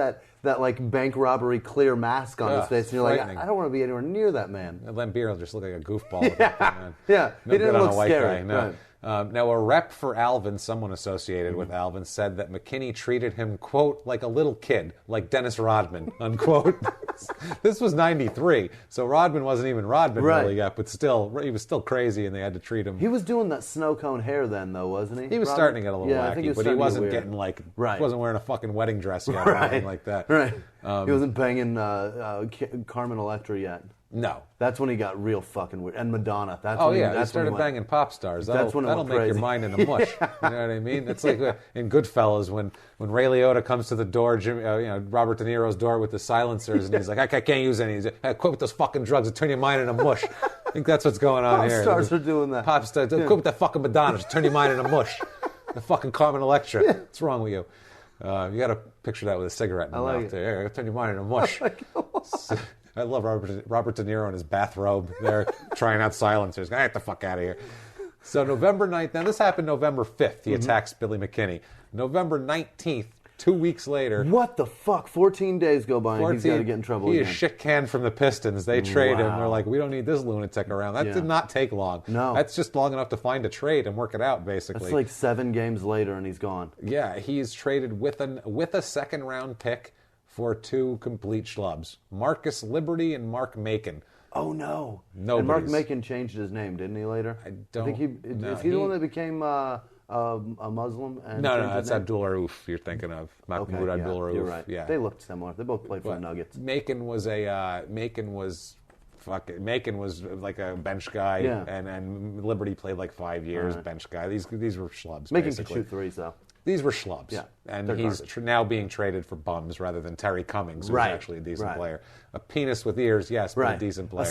that like bank robbery clear mask on his face, and you're like, I don't want to be anywhere near that man. Lambeer just looked like a goofball. He didn't look scary. Guy, no. Now, a rep for Alvin, someone associated with Alvin, said that McKinney treated him, quote, like a little kid, like Dennis Rodman, unquote. This was 93, so Rodman wasn't even Rodman really yet, but still, he was still crazy, and they had to treat him. He was doing that snow cone hair then, though, wasn't he? He was starting to get a little wacky, but he wasn't getting he wasn't wearing a fucking wedding dress yet or anything like that. Right. He wasn't banging Carmen Electra yet. No. That's when he got real fucking weird. And Madonna. He started banging pop stars. That'll make your mind into mush. You know what I mean? It's like in Goodfellas when Ray Liotta comes to the door, Robert De Niro's door with the silencers, and he's like, I can't use any. He's like, quit with those fucking drugs and turn your mind into mush. I think that's what's going on here. Pop stars are doing that. Pop stars, quit with that fucking Madonna. Just turn your mind into mush. The fucking Carmen Electra. What's wrong with you? You got to picture that with a cigarette in the mouth. There. Turn your mind into mush. I love Robert De Niro in his bathrobe there trying out silencers. Get the fuck out of here. So November 9th, now this happened November 5th. He attacks Billy McKinney. November 19th, 2 weeks later. What the fuck? 14 days go by and he's got to get in trouble again. He is shit canned from the Pistons. They trade him. They're like, we don't need this lunatic around. That did not take long. No. That's just long enough to find a trade and work it out, basically. That's like 7 games later and he's gone. Yeah, he's traded with a second round pick for 2 complete schlubs, Marcus Liberty and Mark Macon. Oh, no. Nobody's. And Mark Macon changed his name, didn't he, later? Is he the one that became a Muslim? And no, that's Abdul Rauf you're thinking of. Mahmoud Abdul Rauf. You're right. Yeah. They looked similar. They both played for the Nuggets. Macon was like a bench guy, and Liberty played like 5 years, bench guy. These were schlubs, Macon basically. Could shoot threes, though. These were schlubs. Yeah, and he's now being traded for bums rather than Terry Cummings, who's actually a decent player. A penis with ears, yes, but a decent player.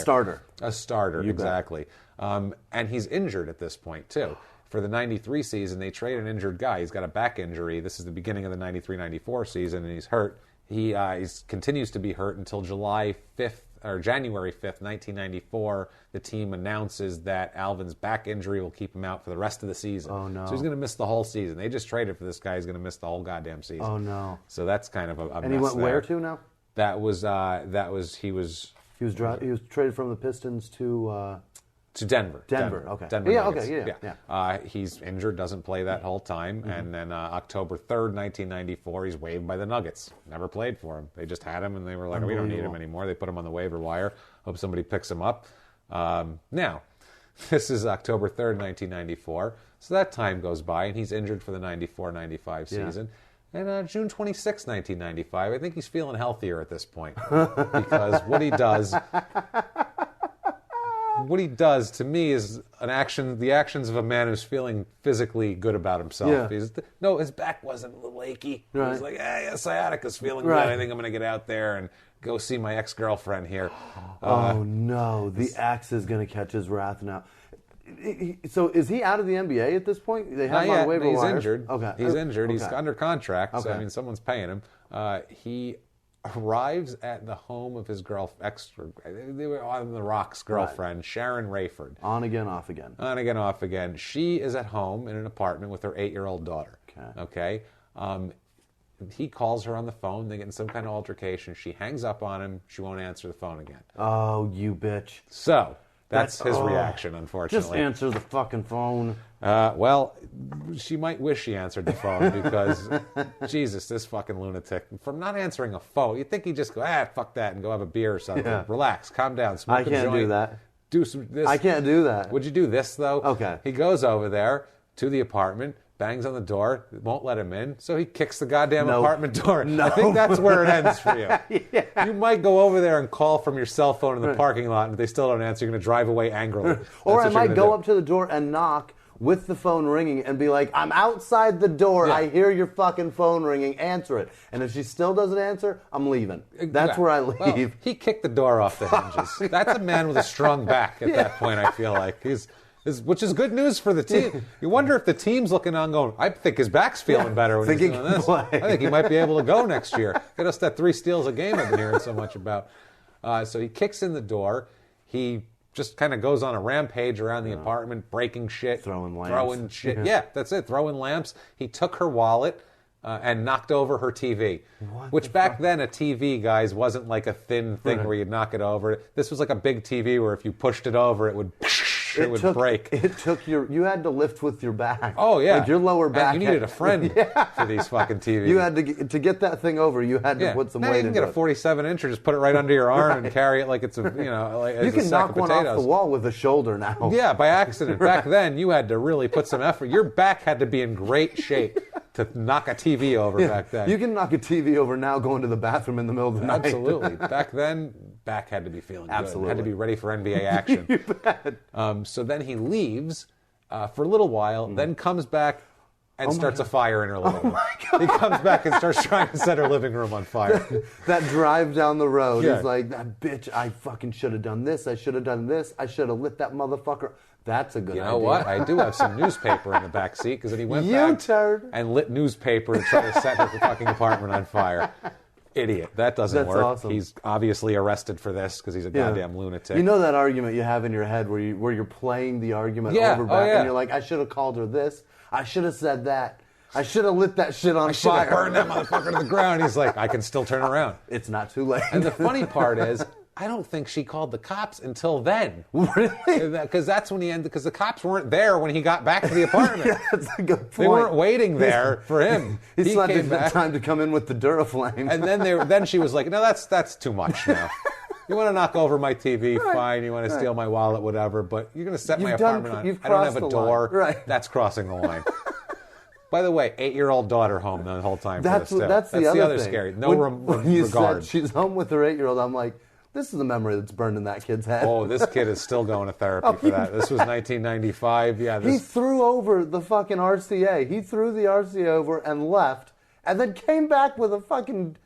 A starter, exactly. And he's injured at this point, too. For the 93 season, they trade an injured guy. He's got a back injury. This is the beginning of the 93-94 season, and he's hurt. He continues to be hurt until January 5th, 1994, the team announces that Alvin's back injury will keep him out for the rest of the season. Oh, no. So he's going to miss the whole season. They just traded for this guy. He's going to miss the whole goddamn season. Oh, no. So that's kind of a mess. And he went where to now? He was traded from the Pistons to Denver. Okay. Denver Nuggets. Yeah. He's injured, doesn't play that whole time, and then October 3rd, 1994, he's waived by the Nuggets. Never played for him. They just had him, and they were like, we don't need him anymore. They put him on the waiver wire. Hope somebody picks him up. Now, this is October 3rd, 1994, so that time goes by, and he's injured for the 94-95 season. And June 26, 1995, I think he's feeling healthier at this point, because what he does to me is the actions of a man who's feeling physically good about himself. Yeah. His back wasn't a little achy. Right. He was like, sciatica's feeling good. I think I'm going to get out there and go see my ex-girlfriend here. Oh, no. The axe is going to catch his wrath now. So is he out of the NBA at this point? They have him on waiver wire? Injured. Okay. He's injured. He's under contract, okay. So someone's paying him. He arrives at the home of his they were on the Rock's girlfriend, Sharon Rayford. On again, off again. On again, off again. She is at home in an apartment with her 8-year-old daughter. Okay. He calls her on the phone. They get in some kind of altercation. She hangs up on him. She won't answer the phone again. Oh, you bitch. So that's his reaction, unfortunately. Just answer the fucking phone. Well, she might wish she answered the phone because, Jesus, this fucking lunatic. From not answering a phone, you'd think he'd just go, fuck that, and go have a beer or something. Yeah. Relax, calm down, smoke a joint. I can't do that. Do some this. I can't do that. Would you do this, though? Okay. He goes over there to the apartment, bangs on the door, won't let him in, so he kicks the goddamn apartment door. I think that's where it ends for you. Yeah. You might go over there and call from your cell phone in the parking lot, and if they still don't answer, you're going to drive away angrily. Or I might go up to the door and knock with the phone ringing and be like, I'm outside the door. Yeah. I hear your fucking phone ringing. Answer it. And if she still doesn't answer, I'm leaving. That's where I leave. Well, he kicked the door off the hinges. That's a man with a strong back at that point, I feel like. Which is good news for the team. You wonder if the team's looking on going, I think his back's feeling better when he's doing this. I think he might be able to go next year. Get us that 3 steals a game I've been hearing so much about. So he kicks in the door. He just kind of goes on a rampage around the apartment, breaking shit. Throwing lamps. Throwing shit. Yeah, that's it. Throwing lamps. He took her wallet and knocked over her TV. Which back then, a TV, guys, wasn't like a thin thing where you'd knock it over. This was like a big TV where if you pushed it over, it would it would break. It took you had to lift with your back. Oh, yeah. Like your lower back. And you needed a friend for these fucking TVs. You had to get that thing over, you had to put some now weight you can into get a 47-incher, just put it right under your arm and carry it like it's a, like you it's can a sack knock of one potatoes. off the wall with a shoulder now. Yeah, by accident. Back then, you had to really put some effort. Your back had to be in great shape to knock a TV over back then. You can knock a TV over now going to the bathroom in the middle of the night. Absolutely. Back then, back had to be feeling Absolutely. good. Had to be ready for NBA action. You bet. So then he leaves for a little while, then comes back and starts a fire in her living room. He comes back and starts trying to set her living room on fire. That drive down the road, Yeah. he's like, that bitch, I fucking should have done this, I should have done this, I should have lit that motherfucker. That's a good idea. You know what? I do have some newspaper in the back seat because then he went You back turd. and lit newspaper to try to set her fucking apartment on fire. Idiot. That doesn't That's work. awesome. He's obviously arrested for this because he's a goddamn lunatic. You know that argument you have in your head where you're playing the argument Yeah. over Oh, back yeah. and you're like, I should have called her this, I should have said that, I should have lit that shit on I should fire. have burned that motherfucker to the ground. He's like, I can still turn around. It's not too late. And the funny part is, I don't think she called the cops until then. Really? Because that's when he ended. Because the cops weren't there when he got back to the apartment. Yeah, that's a good point. They weren't waiting there for him. He still came had back, time to come in with the Duraflame. and then she was like, "No, that's too much now. You want to knock over my TV? Fine. You want to steal my wallet? Whatever. But you're going to set my apartment on. you've I don't have crossed a the line. door. Right. That's crossing the line." By the way, 8-year-old daughter home the whole time. That's for this, too. that's the other thing. Scary. No when you regard. said she's home with her 8-year-old, I'm like, this is a memory that's burned in that kid's head. Oh, this kid is still going to therapy for that. This was 1995. Yeah, He threw over the fucking RCA. He threw the RCA over and left, and then came back with a fucking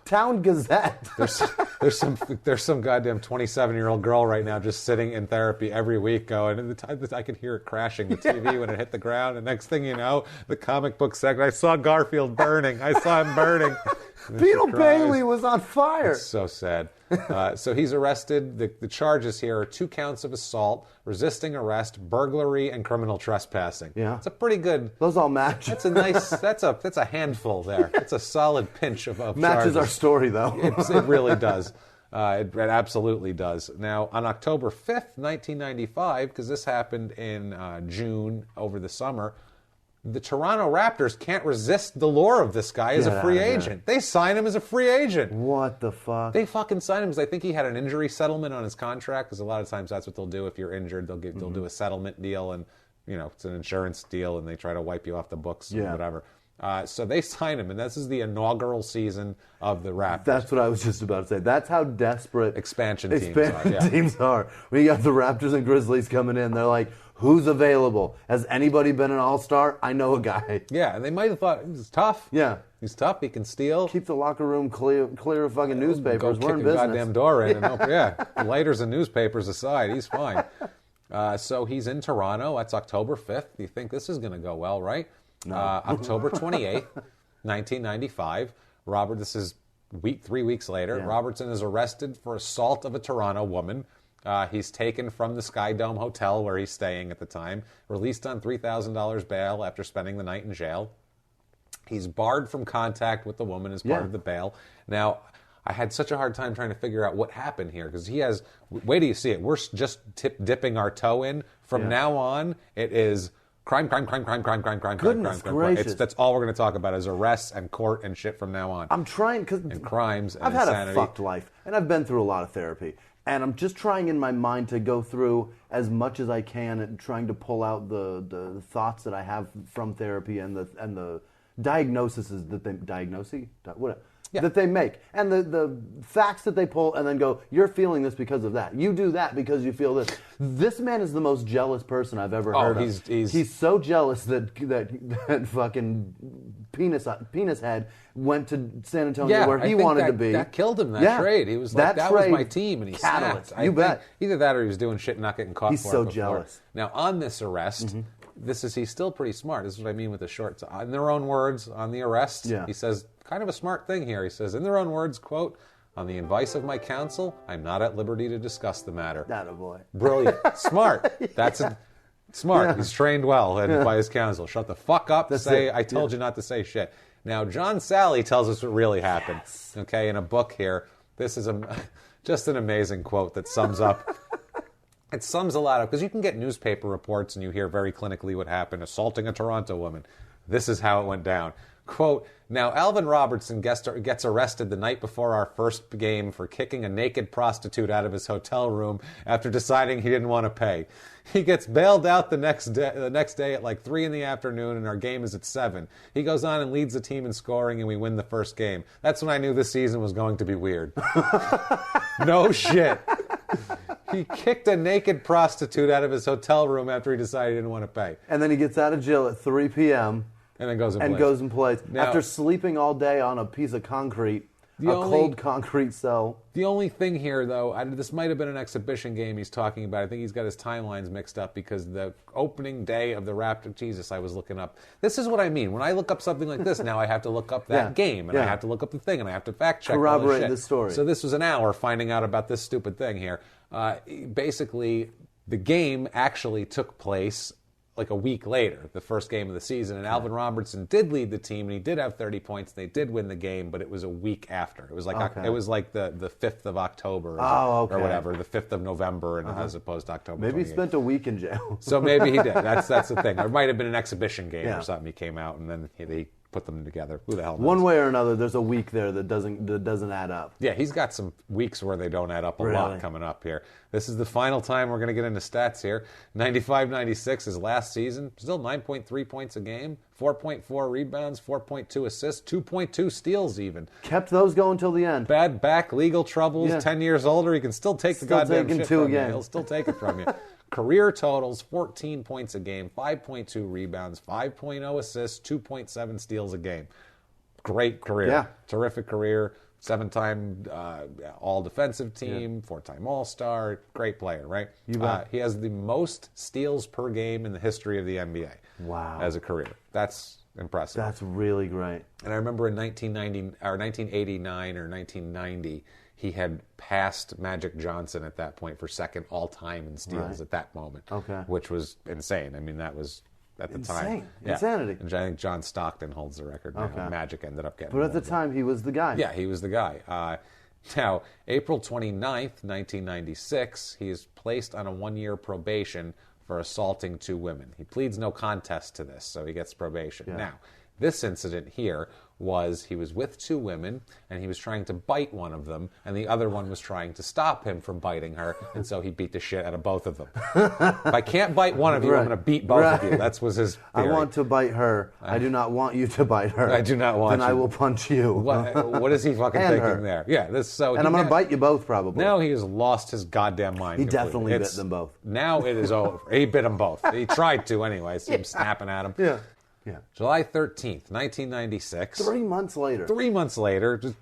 Town Gazette. There's some goddamn 27-year-old girl right now just sitting in therapy every week going, and I could hear it crashing the TV when it hit the ground. And next thing you know, the comic book section, I saw Garfield burning. I saw him burning. Beetle Bailey was on fire. It's so sad. So he's arrested. The charges here are 2 counts of assault, resisting arrest, burglary, and criminal trespassing. Yeah, it's a pretty good. Those all match. That's a nice. That's a handful there. It's a solid pinch of matches charges. Our story though. It really does. It absolutely does. Now, on October 5th, 1995, because this happened in June over the summer, the Toronto Raptors can't resist the lure of this guy as a free agent. They sign him as a free agent. What the fuck? They fucking sign him because I think he had an injury settlement on his contract, because a lot of times that's what they'll do if you're injured. They'll do a settlement deal, and it's an insurance deal, and they try to wipe you off the books or whatever. So they sign him, and this is the inaugural season of the Raptors. That's what I was just about to say. That's how desperate expansion teams are. We got the Raptors and Grizzlies coming in. They're like, who's available? Has anybody been an all-star? I know a guy. Yeah, and they might have thought, he's tough. Yeah. He's tough. He can steal. Keep the locker room clear of fucking newspapers. We're in business. Goddamn door in. And lighters and newspapers aside, he's fine. So he's in Toronto. That's October 5th. You think this is going to go well, right? No. October 28th, 1995. This is 3 weeks later. Yeah. Robertson is arrested for assault of a Toronto woman. He's taken from the Sky Dome Hotel where he's staying at the time, released on $3,000 bail after spending the night in jail. He's barred from contact with the woman as part of the bail. Now, I had such a hard time trying to figure out what happened here, because he has, wait till you see it, we're just dipping our toe in. From now on, it is crime. Goodness gracious. That's all we're going to talk about is arrests and court and shit from now on. I'm trying, because and crimes and I've insanity. had a fucked life, and I've been through a lot of therapy. And I'm just trying in my mind to go through as much as I can and trying to pull out the thoughts that I have from therapy and the diagnoses that they make, and the facts that they pull, and then go, you're feeling this because of that. You do that because you feel this. This man is the most jealous person I've ever heard of. He's so jealous that fucking penis head went to San Antonio where he wanted to be. That killed him, that trade. He was like, that was my team, and he snapped. You bet. Either that or he was doing shit and not getting caught for it before. He's so jealous. Now, on this arrest, he's still pretty smart. This is what I mean with the short. In their own words, on the arrest, he says kind of a smart thing here. He says, in their own words, quote, "On the advice of my counsel, I'm not at liberty to discuss the matter." That a boy. Brilliant. Smart. That's smart. He's trained well by his counsel. Shut the fuck up. I told you not to say shit. Now, John Sally tells us what really happened. Okay, in a book here. This is just an amazing quote that sums up It sums a lot up, because you can get newspaper reports and you hear very clinically what happened, assaulting a Toronto woman. This is how it went down. Quote, now Alvin Robertson gets arrested the night before our first game for kicking a naked prostitute out of his hotel room after deciding he didn't want to pay. He gets bailed out the next day at like 3 in the afternoon, and our game is at 7. He goes on and leads the team in scoring, and we win the first game. That's when I knew this season was going to be weird. No shit. He kicked a naked prostitute out of his hotel room after he decided he didn't want to pay. And then he gets out of jail at 3 p.m. And then goes and plays. Now, after sleeping all day on a piece of concrete, cold concrete cell. The only thing here, though, this might have been an exhibition game he's talking about. I think he's got his timelines mixed up, because the opening day of the Raptor... Jesus, I was looking up... This is what I mean. When I look up something like this, now I have to look up that game, and I have to look up the thing, and I have to fact-check corroborate the story. So this was an hour finding out about this stupid thing here. Basically, the game actually took place like a week later, the first game of the season, and Alvin Robertson did lead the team, and he did have 30 points. They did win the game, but it was a week after. It was like it was like the 5th of October or whatever, the 5th of November, and as opposed to October. Maybe 28th. He spent a week in jail. So maybe he did. That's the thing. There might have been an exhibition game or something. He came out, and then they put them together. Who the hell knows? One way or another, there's a week there that doesn't add up. Yeah, he's got some weeks where they don't add up a lot coming up here. This is the final time we're going to get into stats here. 95-96, his last season. Still 9.3 points a game, 4.4 rebounds, 4.2 assists, 2.2 steals even. Kept those going till the end. Bad back, legal troubles, 10 years older. He can still take the goddamn shit from you. He'll still take it from you. Career totals, 14 points a game, 5.2 rebounds, 5.0 assists, 2.7 steals a game. Great career. Yeah. Terrific career. 7-time all-defensive team, 4-time all-star. Great player, right? He has the most steals per game in the history of the NBA. Wow. As a career. That's impressive. That's really great. And I remember in 1989 or 1990, he had passed Magic Johnson at that point for second all-time in steals at that moment, which was insane. I mean, that was at the time. Insanity. And I think John Stockton holds the record now. Magic ended up getting But at the time, he was the guy. Yeah, he was the guy. Now, April 29th, 1996, he is placed on a 1-year probation for assaulting 2 women. He pleads no contest to this, so he gets probation. Yeah. Now, this incident here was he was with 2 women, and he was trying to bite one of them, and the other one was trying to stop him from biting her, and so he beat the shit out of both of them. If I can't bite one of you, I'm going to beat both of you. That was his theory. I want to bite her. I do not want you to bite her. I do not want then you. I will punch you. What is he fucking thinking her. there? Yeah, and I'm going to bite you both, probably. Now he has lost his goddamn mind. He completely. definitely bit them both. Now it is over. He bit them both. He tried to anyway. See him snapping at him. Yeah. July 13th, 1996. 3 months later. 3 months later. Just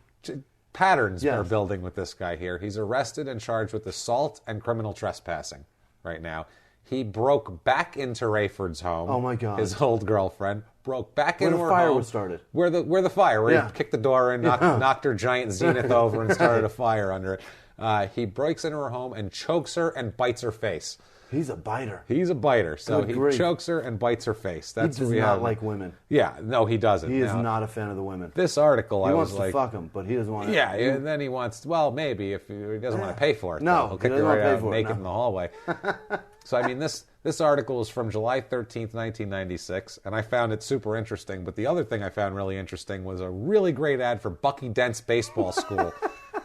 patterns are building with this guy here. He's arrested and charged with assault and criminal trespassing right now. He broke back into Rayford's home. Oh, my God. His old girlfriend. Broke back into her home. Where the fire was started. Where the fire, where he kicked the door in, knocked her giant zenith over and started a fire under it. He breaks into her home and chokes her and bites her face. He's a biter. He's a biter. So Good he grief. chokes her and bites her face. That's he does not like women. Yeah, no, he doesn't. He is not a fan of the women. This article, he wants to fuck them, but he doesn't want to. Yeah, and then he wants, well, maybe if he doesn't want to pay for it. No, he'll kick her right out naked in the hallway. So, I mean, this article is from July 13th, 1996, and I found it super interesting. But the other thing I found really interesting was a really great ad for Bucky Dent's baseball school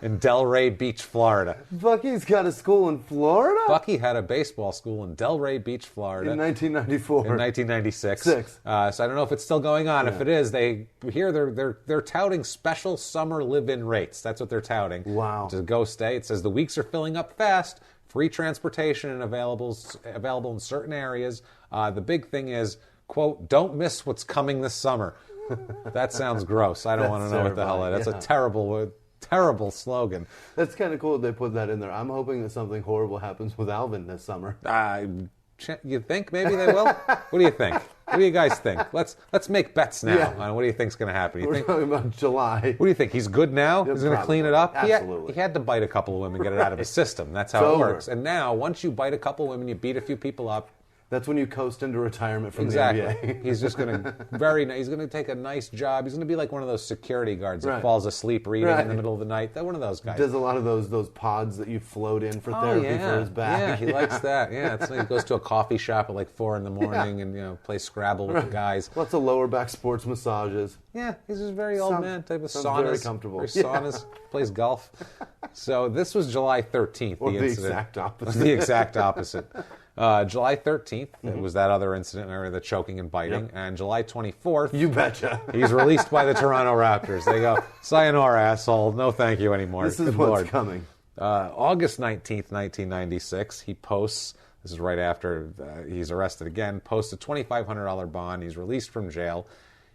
in Delray Beach, Florida. Bucky's got a school in Florida? Bucky had a baseball school in Delray Beach, Florida. In 1994. In 1996. So I don't know if it's still going on. Yeah. If it is, they're touting special summer live-in rates. That's what they're touting. Wow. To go stay. It says the weeks are filling up fast. Free transportation and available in certain areas. The big thing is, quote, don't miss what's coming this summer. That sounds gross. I don't want to know what the hell it is. That's a terrible slogan. That's kind of cool that they put that in there. I'm hoping that something horrible happens with Alvin this summer. You think maybe they will? What do you think? What do you guys think? Let's make bets now on what do you think's going to happen. We're talking about July. What do you think? He's good now? He's going to clean it up? Absolutely. He had to bite a couple of women, get it out of his system. That's how it works. And now, once you bite a couple of women, you beat a few people up, That's when you coast into retirement from exactly. the NBA. He's just going to he's going to take a nice job. He's going to be like one of those security guards that falls asleep reading in the middle of the night. That one of those guys. Does a lot of those pods that you float in for therapy for his back. Yeah, he likes that. Yeah, it's like he goes to a coffee shop at like 4 a.m. and plays Scrabble with the guys. Lots of lower back sports massages. Yeah, he's just very old man type of saunas. Very comfortable. Saunas, plays golf. So this was July 13th. Or the incident. exact opposite. The exact opposite. July 13th, it was that other incident, the choking and biting. Yep. And July 24th, you betcha, he's released by the Toronto Raptors. They go, sayonara, asshole. No thank you anymore. This is what's coming. August 19th, 1996, he posts, this is right after he's arrested again, posts a $2,500 bond. He's released from jail.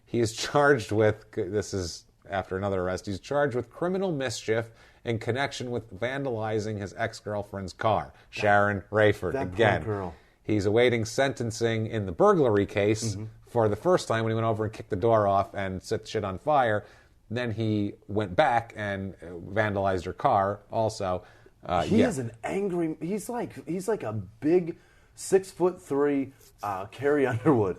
He is charged with, this is after another arrest, he's charged with criminal mischief in connection with vandalizing his ex-girlfriend's car, Sharon Rayford. That again, poor girl. He's awaiting sentencing in the burglary case for the first time when he went over and kicked the door off and set shit on fire. Then he went back and vandalized her car also. He is an angry... He's like a big 6'3" Carrie Underwood.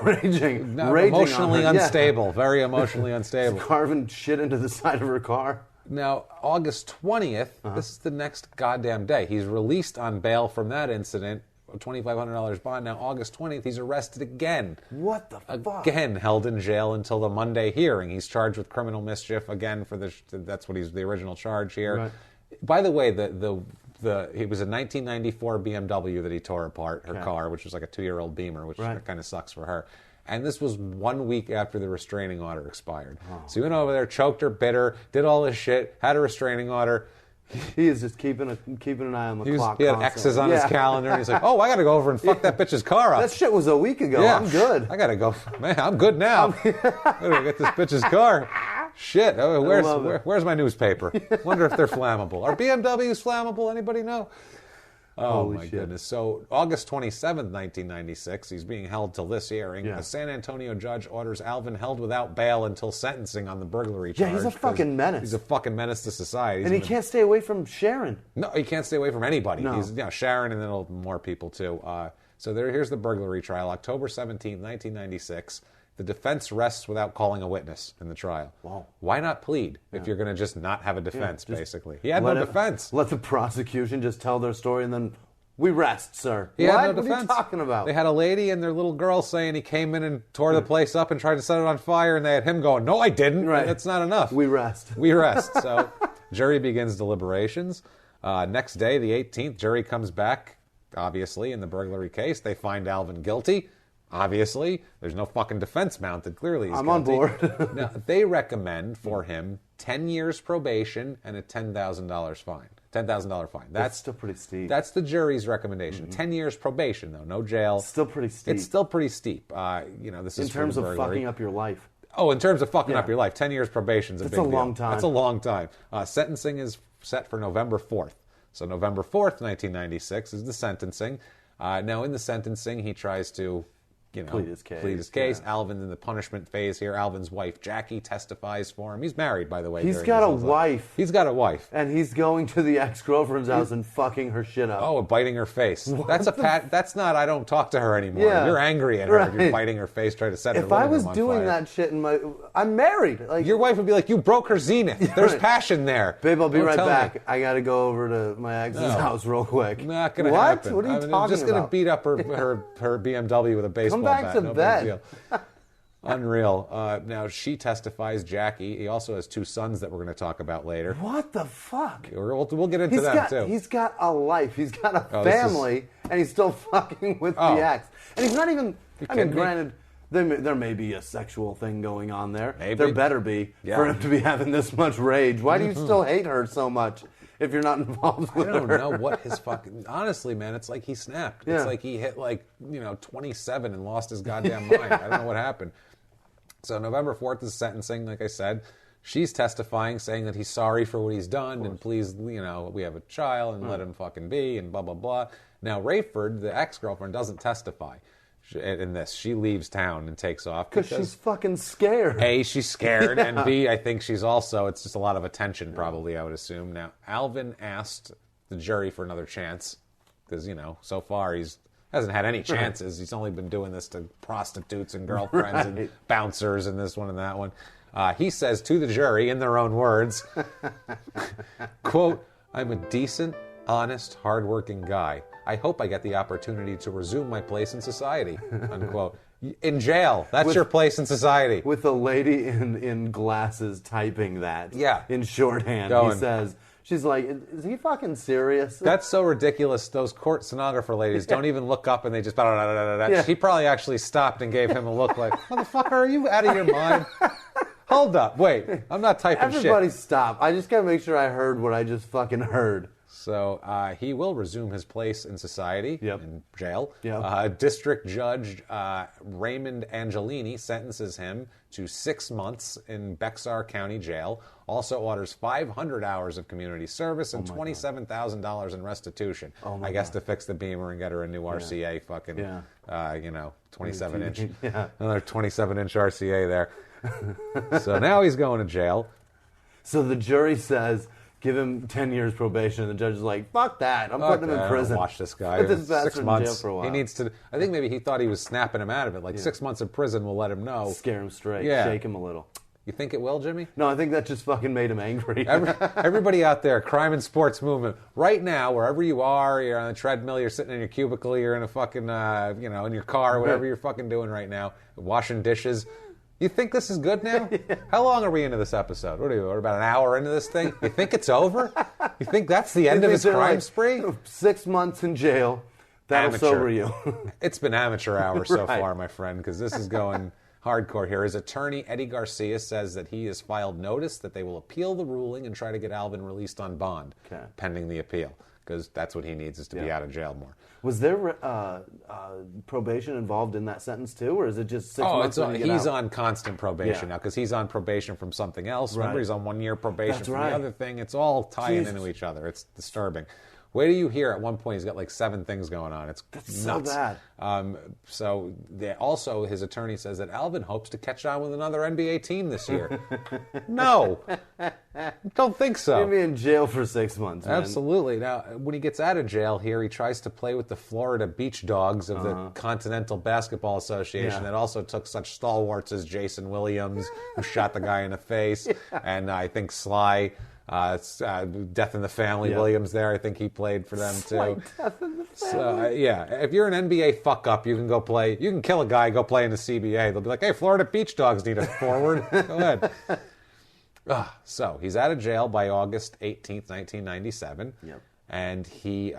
Raging emotionally unstable. Very emotionally unstable. Carving shit into the side of her car. Now, August 20th, this is the next goddamn day. He's released on bail from that incident, $2,500 bond. Now, August 20th, he's arrested again. What the fuck? Again, held in jail until the Monday hearing. He's charged with criminal mischief again for that's what he's the original charge here. Right. By the way, it was a 1994 BMW that he tore apart, her car, which was like a 2-year-old Beamer, which kind of sucks for her. And this was 1 week after the restraining order expired. Oh. So he went over there, choked her, bit her, did all this shit, had a restraining order. He is just keeping an eye on the clock. He had X's on his calendar, and he's like, "Oh, I got to go over and fuck that bitch's car up." That shit was a week ago. Yeah. I'm good. I got to go. Man, I'm good now. I got to get this bitch's car. Shit. Where's my newspaper? Wonder if they're flammable. Are BMWs flammable? Anybody know? Oh, my goodness. So, August 27th, 1996, he's being held till this hearing. A San Antonio judge orders Alvin held without bail until sentencing on the burglary charge. Yeah, he's a fucking menace. He's a fucking menace to society. And he can't stay away from Sharon. No, he can't stay away from anybody. No. He's Sharon and then more people, too. So here's the burglary trial, October 17th, 1996. The defense rests without calling a witness in the trial. Wow. Why not plead if you're going to just not have a defense, basically? He had no defense. Let the prosecution just tell their story and then we rest, sir. He had no defense. What are you talking about? They had a lady and their little girl saying he came in and tore the place up and tried to set it on fire, and they had him going, "No, I didn't." Right. That's not enough. We rest. We rest. So jury begins deliberations. Next day, the 18th, jury comes back, obviously, in the burglary case. They find Alvin guilty. Obviously, there's no fucking defense mounted. Clearly, he's I'm guilty. on board. Now, they recommend for him 10 years probation and a $10,000 fine. $10,000 fine. That's still pretty steep. That's the jury's recommendation. 10 years probation, though, no jail. Still pretty steep. It's still pretty steep. This is in terms of fucking up your life. Oh, in terms of fucking up your life, 10 years probation is a big deal. That's a long time. That's a long time. Sentencing is set for November 4th. So November 4th, 1996 is the sentencing. Now, in the sentencing, he tries to plead his case. Yeah. Alvin's in the punishment phase here. Alvin's wife, Jackie, testifies for him. He's married, by the way. He's got a wife. He's got a wife. And he's going to the ex-girlfriend's house and fucking her shit up. Oh, biting her face. That's not, I don't talk to her anymore. Yeah. You're angry at her. Right. You're biting her face, trying to set her If I was on doing fire. that shit I'm married. Your wife would be like, you broke her zenith. There's passion there. Babe, I'll be right back. I got to go over to my ex's house real quick. Not going to happen. What are you talking about? I'm just going to beat up her BMW with a baseball bat. Come back to bed. Unreal. Now, she testifies, Jackie. He also has 2 sons that we're going to talk about later. What the fuck? We'll get into them, too. He's got a life. He's got a family, and he's still fucking with the ex. And he's not even... granted, there may be a sexual thing going on there. Maybe. There better be for him to be having this much rage. Why do you still hate her so much if you're not involved with her? I don't know what his fucking... Honestly, man, it's like he snapped. Yeah. It's like he hit 27 and lost his goddamn mind. I don't know what happened. So November 4th is sentencing, like I said. She's testifying, saying that he's sorry for what he's done, and please, we have a child, and let him fucking be, and blah, blah, blah. Now, Rayford, the ex-girlfriend, doesn't testify in this. She leaves town and takes off. Because she's fucking scared. A, she's scared, and B, I think she's also, it's just a lot of attention, probably, I would assume. Now, Alvin asked the jury for another chance, because, so far he's Hasn't had any chances. He's only been doing this to prostitutes and girlfriends and bouncers and this one and that one. He says to the jury, in their own words, quote, "I'm a decent, honest, hardworking guy. I hope I get the opportunity to resume my place in society," unquote. In jail. That's your place in society. With a lady in glasses typing that. Yeah. In shorthand. Going. He says, she's like, is he fucking serious? That's so ridiculous. Those court stenographer ladies don't even look up and they just... Yeah. She probably actually stopped and gave him a look like, motherfucker, are you out of your mind? Hold up. Wait. I'm not typing shit. Everybody stop. I just got to make sure I heard what I just fucking heard. So he will resume his place in society, in jail. Yep. District Judge Raymond Angelini sentences him to 6 months in Bexar County Jail. Also orders 500 hours of community service and $27,000 in restitution. I guess to fix the Beamer and get her a new RCA fucking, 27-inch. Another 27-inch RCA there. So now he's going to jail. So the jury says... give him 10 years probation, and the judge is like, fuck that. I'm putting him in prison. Watch this guy. Put this bastard 6 months. in jail for a while. He needs to... I think maybe he thought he was snapping him out of it. Like 6 months in prison will let him know. Scare him straight. Yeah. Shake him a little. You think it will, Jimmy? No, I think that just fucking made him angry. Everybody out there, crime and sports movement. Right now, wherever you are, you're on a treadmill, you're sitting in your cubicle, you're in a fucking, in your car, whatever you're fucking doing right now, washing dishes. You think this is good now? How long are we into this episode? What are we, we're about an hour into this thing? You think it's over? You think that's the end of his crime spree? 6 months in jail. That'll sober you. It's been amateur hour so far, my friend, because this is going hardcore here. His attorney, Eddie Garcia, says that he has filed notice that they will appeal the ruling and try to get Alvin released on bond, pending the appeal, because that's what he needs is to be out of jail more. Was there probation involved in that sentence too, or is it just 6 months? He's on constant probation now because he's on probation from something else. Remember, he's on 1 year probation from the other thing. It's all tying into each other. It's disturbing. Wait till you hear at one point he's got like 7 things going on. That's nuts. So bad. Also, his attorney says that Alvin hopes to catch on with another NBA team this year. No, don't think so. He'll be in jail for 6 months. Man. Absolutely. Now, when he gets out of jail here, he tries to play with the Florida Beach Dogs of the Continental Basketball Association that also took such stalwarts as Jason Williams, who shot the guy in the face, and I think Sly. Death in the Family, Williams there. I think he played for them too. Death in the Family. So, if you're an NBA fuck up, you can go play. You can kill a guy, go play in the CBA. They'll be like, hey, Florida Beach Dogs need a forward. Go ahead. So he's out of jail by August 18th, 1997. Yep. And he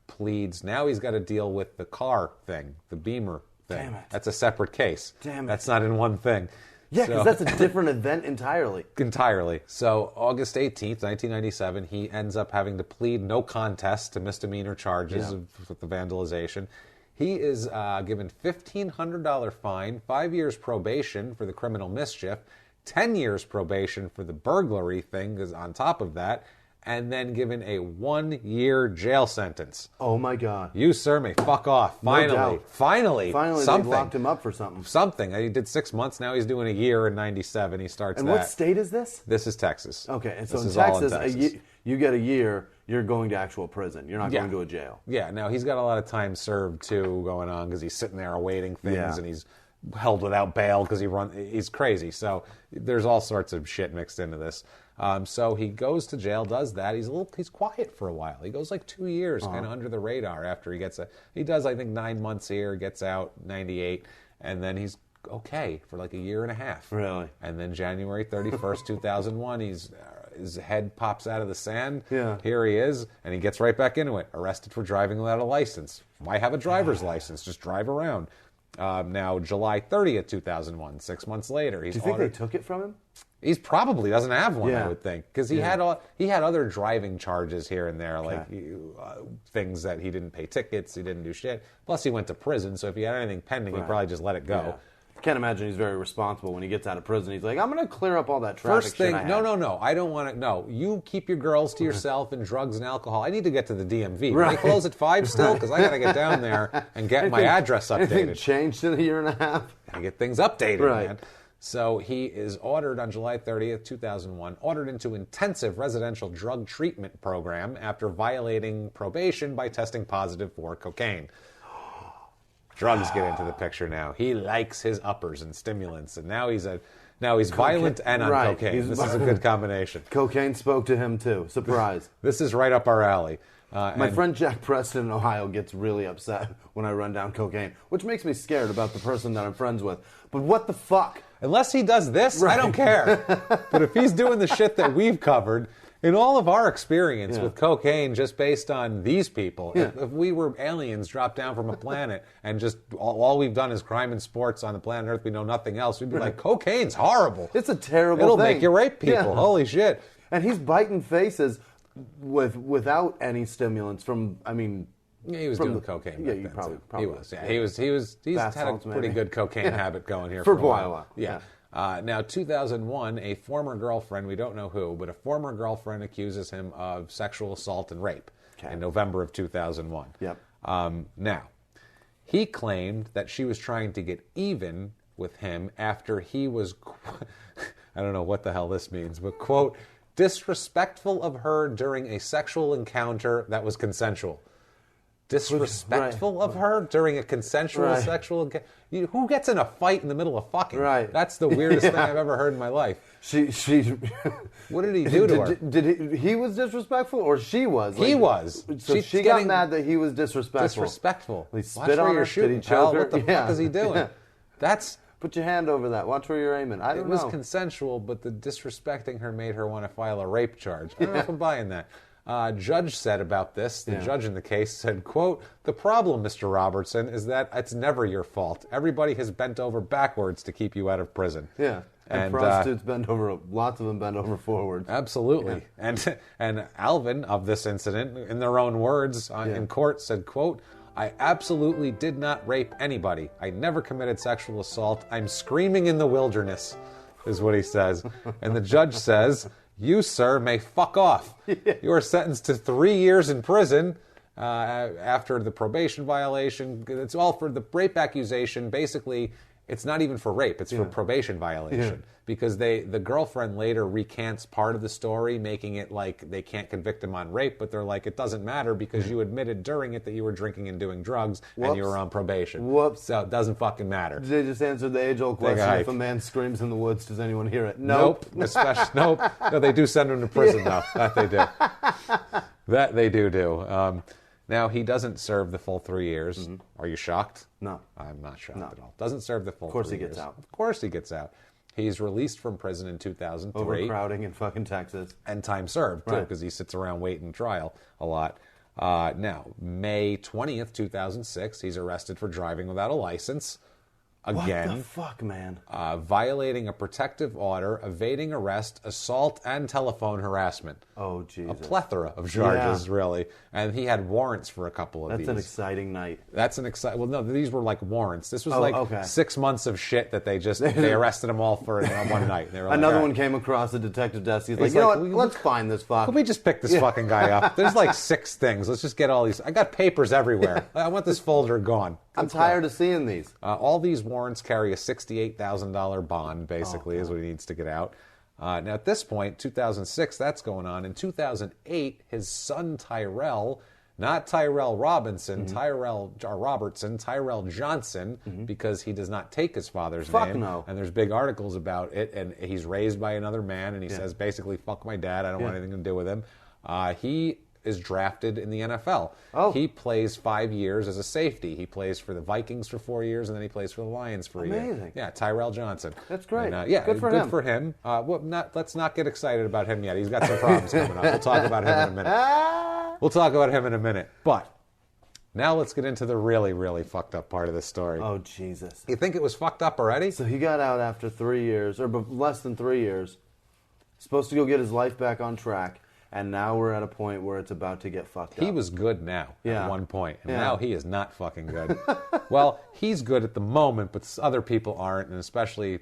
pleads. Now he's got to deal with the car thing, the Beamer thing. Damn it. That's a separate case. Damn it. That's not in one thing. Yeah, because that's a different event entirely. Entirely. So August 18th, 1997, he ends up having to plead no contest to misdemeanor charges with the vandalization. He is given $1,500 fine, 5 years probation for the criminal mischief, 10 years probation for the burglary thing, because on top of that, and then given a 1 year jail sentence. Oh my God! You, sir, may fuck off. Finally, no doubt. finally, something. They locked him up for something. Something. He did 6 months. Now he's doing a year in '97. He starts. And what state is this? This is Texas. Okay, and so in Texas, you get a year. You're going to actual prison. You're not going to a jail. Yeah. Now he's got a lot of time served too going on because he's sitting there awaiting things and he's held without bail because he's crazy. So there's all sorts of shit mixed into this. So he goes to jail, does that. He's quiet for a while. He goes like 2 years, kind of under the radar after he does, I think, 9 months here, gets out 98, and then he's okay for like a year and a half. Really? And then January 31st, 2001, his head pops out of the sand. Yeah. Here he is, and he gets right back into it. Arrested for driving without a license. Why have a driver's license? Just drive around. Now, July 30th, 2001, 6 months later. Do you think they took it from him? He probably doesn't have one, I would think, because he had other driving charges here and there, like things that he didn't pay tickets, he didn't do shit. Plus, he went to prison, so if he had anything pending, he'd probably just let it go. Yeah. I can't imagine he's very responsible when he gets out of prison. He's like, I'm going to clear up all that traffic. First thing, no, I don't want to. No, you keep your girls to yourself and drugs and alcohol. I need to get to the DMV. Right. They close at 5 still because I got to get down there and get my address updated. Anything changed in a year and a half? Got to get things updated, man. So he is ordered on July 30th, 2001, ordered into intensive residential drug treatment program after violating probation by testing positive for cocaine. Drugs get into the picture now. He likes his uppers and stimulants, and now he's violent and on cocaine. This is a good combination. Cocaine spoke to him too. Surprise. This is right up our alley. My friend Jack Preston in Ohio gets really upset when I run down cocaine, which makes me scared about the person that I'm friends with. But what the fuck? Unless he does this, I don't care. But if he's doing the shit that we've covered, in all of our experience with cocaine, just based on these people, if we were aliens dropped down from a planet and just all we've done is crime and sports on the planet Earth, we know nothing else, we'd be like, cocaine's horrible. It's a terrible It'll thing. make you rape people. Yeah. Holy shit. And he's biting faces without any stimulants from, I mean... Yeah, he was doing cocaine. Yeah, you probably he was. Yeah, he's had a pretty good cocaine habit going here for a while. a while. Yeah. Now, 2001, a former girlfriend, we don't know who, but a former girlfriend accuses him of sexual assault and rape in November of 2001. Yep. Now, he claimed that she was trying to get even with him after he was, I don't know what the hell this means, but, quote, disrespectful of her during a sexual encounter that was consensual. Disrespectful of her during a consensual sexual encounter? Who gets in a fight in the middle of fucking? Right. That's the weirdest thing I've ever heard in my life. She What did he do to her? Did he was disrespectful or she was? He was. So she got mad that he was disrespectful. Disrespectful. He spit on her. Did he choke her? What the fuck is he doing? Yeah. That's... Put your hand over that. Watch where you're aiming. I don't know. It was consensual, but the disrespecting her made her want to file a rape charge. I don't know if I'm buying that. Judge said about this, the judge in the case said, quote, the problem, Mr. Robertson, is that it's never your fault. Everybody has bent over backwards to keep you out of prison. Yeah. And prostitutes bend over, lots of them bend over forwards. Absolutely. Yeah. And Alvin, of this incident, in their own words in court, said, quote, I absolutely did not rape anybody. I never committed sexual assault. I'm screaming in the wilderness, is what he says. And the judge says, you, sir, may fuck off. You are sentenced to 3 years in prison after the probation violation. It's all for the rape accusation. Basically, it's not even for rape. It's for probation violation. Because the girlfriend later recants part of the story, making it like they can't convict him on rape, but they're like, it doesn't matter because you admitted during it that you were drinking and doing drugs and you were on probation. Whoops. So it doesn't fucking matter. They just answered the age-old question, if a man screams in the woods, does anyone hear it? Nope. Nope. No, they do send him to prison, though. That they do. That they do. Now, he doesn't serve the full 3 years. Mm-hmm. Are you shocked? No. I'm not shocked at all. Doesn't serve the full 3 years. Of course he gets out. Of course he gets out. He's released from prison in 2003. Overcrowding in fucking Texas. And time served, too, because he sits around waiting trial a lot. Now, May 20th, 2006, he's arrested for driving without a license. Again. What the fuck, man? Violating a protective order, evading arrest, assault, and telephone harassment. Oh, Jesus. A plethora of charges, really. And he had warrants for a couple of these. That's an exciting night. That's an exciting... Well, no, these were like warrants. This was 6 months of shit that they just... They arrested them all for one night. They were like, another one came across the detective desk. He's like, you know what? Let's find this fuck. Can we just pick this fucking guy up? There's like 6 things. Let's just get all these... I got papers everywhere. I want this folder gone. I'm tired of seeing these. All these warrants carry a $68,000 bond, basically, is what he needs to get out. Now, at this point, 2006, that's going on. In 2008, his son Tyrell, not Tyrell Robinson, Tyrell Johnson, because he does not take his father's name. No. And there's big articles about it, and he's raised by another man, and he says, basically, fuck my dad, I don't want anything to do with him. He is drafted in the NFL. Oh. He plays 5 years as a safety. He plays for the Vikings for 4 years, and then he plays for the Lions for a year. Amazing. Yeah, Tyrell Johnson. That's great. And, good for him. Let's not get excited about him yet. He's got some problems coming up. We'll talk about him in a minute. But now let's get into the really, really fucked up part of this story. Oh, Jesus. You think it was fucked up already? So he got out after 3 years, or less than 3 years, supposed to go get his life back on track. And now we're at a point where it's about to get fucked up. He was good now at one point, and now he is not fucking good. Well, he's good at the moment, but other people aren't, and especially,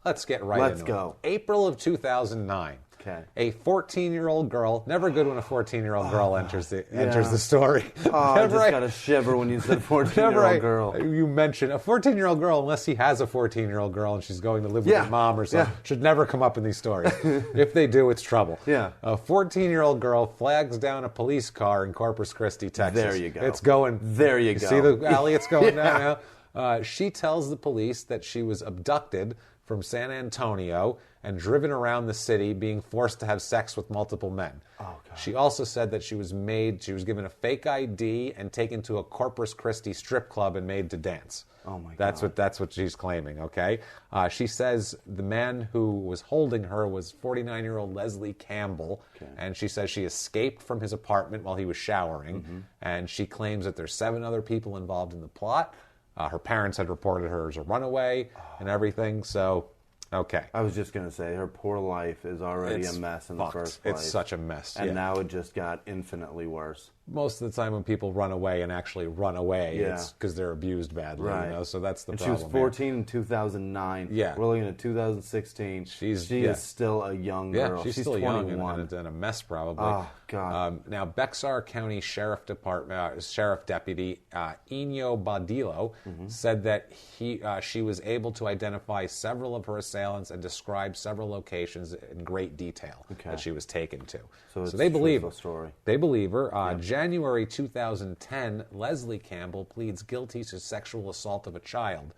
let's get right into it. Let's go. April of 2009. Okay. A 14-year-old girl. Never good when a 14-year-old girl enters the story. Oh, I just got a shiver when you said 14-year-old girl. You mentioned a 14-year-old girl, unless he has a 14-year-old girl and she's going to live with her mom or something, should never come up in these stories. If they do, it's trouble. Yeah. A 14-year-old girl flags down a police car in Corpus Christi, Texas. There you go. It's going. There you go. See the alley it's going down now? She tells the police that she was abducted from San Antonio and driven around the city being forced to have sex with multiple men. Oh, God. She also said that she was given a fake ID and taken to a Corpus Christi strip club and made to dance. Oh, my God. That's what she's claiming, okay? She says the man who was holding her was 49-year-old Leslie Campbell, and she says she escaped from his apartment while he was showering, and she claims that there's 7 other people involved in the plot. Her parents had reported her as a runaway and everything, so, okay. I was just going to say, her poor life is already a mess in the first place. It's such a mess, And now it just got infinitely worse. Most of the time when people run away and actually run away, it's because they're abused badly, so that's the problem. She was 14 in 2009. Yeah. We're looking at 2016. She is still a young girl. Yeah, she's still 21. young and a mess, probably. Oh, God. Now, Bexar County Sheriff Deputy Eno Badillo said that she was able to identify several of her assailants and describe several locations in great detail that she was taken to. So they believe her. Story. They believe her. January 2010, Leslie Campbell pleads guilty to sexual assault of a child.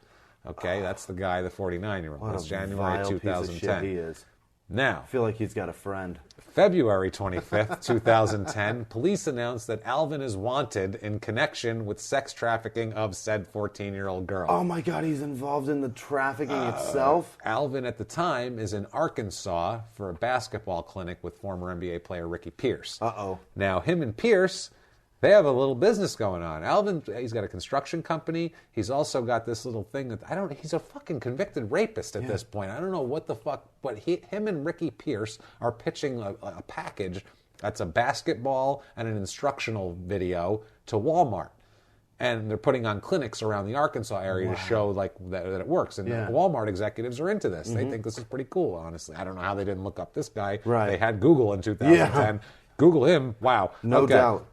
Okay, that's the guy, the 49-year-old. That's January 2010. Piece of shit he is. Now, I feel like he's got a friend. February 25th, 2010, police announced that Alvin is wanted in connection with sex trafficking of said 14-year-old girl. Oh my God, he's involved in the trafficking itself? Alvin, at the time, is in Arkansas for a basketball clinic with former NBA player Ricky Pierce. Uh-oh. Now, him and Pierce, they have a little business going on. Alvin, he's got a construction company. He's also got this little thing that, he's a fucking convicted rapist at this point. I don't know what the fuck, but him and Ricky Pierce are pitching a package that's a basketball and an instructional video to Walmart. And they're putting on clinics around the Arkansas area to show that it works. And the Walmart executives are into this. They think this is pretty cool, honestly. I don't know how they didn't look up this guy. Right. They had Google in 2010. Google him. Wow. No doubt.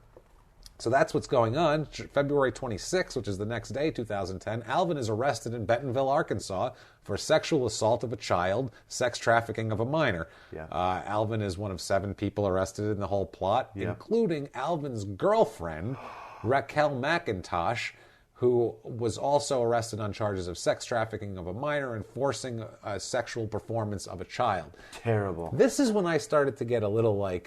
So that's what's going on. February 26th, which is the next day, 2010, Alvin is arrested in Bentonville, Arkansas for sexual assault of a child, sex trafficking of a minor. Yeah. Alvin is one of 7 people arrested in the whole plot, including Alvin's girlfriend, Raquel McIntosh, who was also arrested on charges of sex trafficking of a minor and forcing a sexual performance of a child. Terrible. This is when I started to get a little I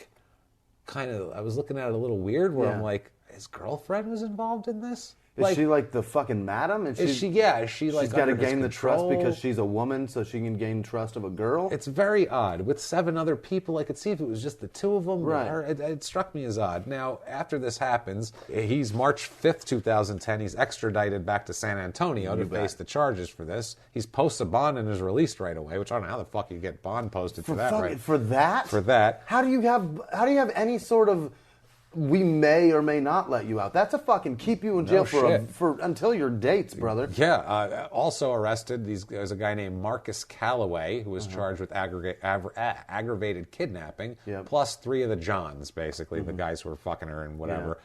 was looking at it a little weird, where I'm like, his girlfriend was involved in this? Is she like the fucking madam? Is she like she's got to gain the trust control? because she's a woman, so she can gain trust of a girl? It's very odd. With 7 other people, I could see if it was just the 2 of them. Right. It struck me as odd. Now, after this happens, he's March 5th, 2010. He's extradited back to San Antonio to face the charges for this. He's posts a bond and is released right away, which I don't know how the fuck you get bond posted for that, right? For that? For that. How do you have any sort of we may or may not let you out? That's a fucking keep you in jail for until your dates, brother. Yeah. Also arrested, there's a guy named Marcus Calloway who was charged with aggravated kidnapping, plus 3 of the Johns, basically, the guys who were fucking her and whatever.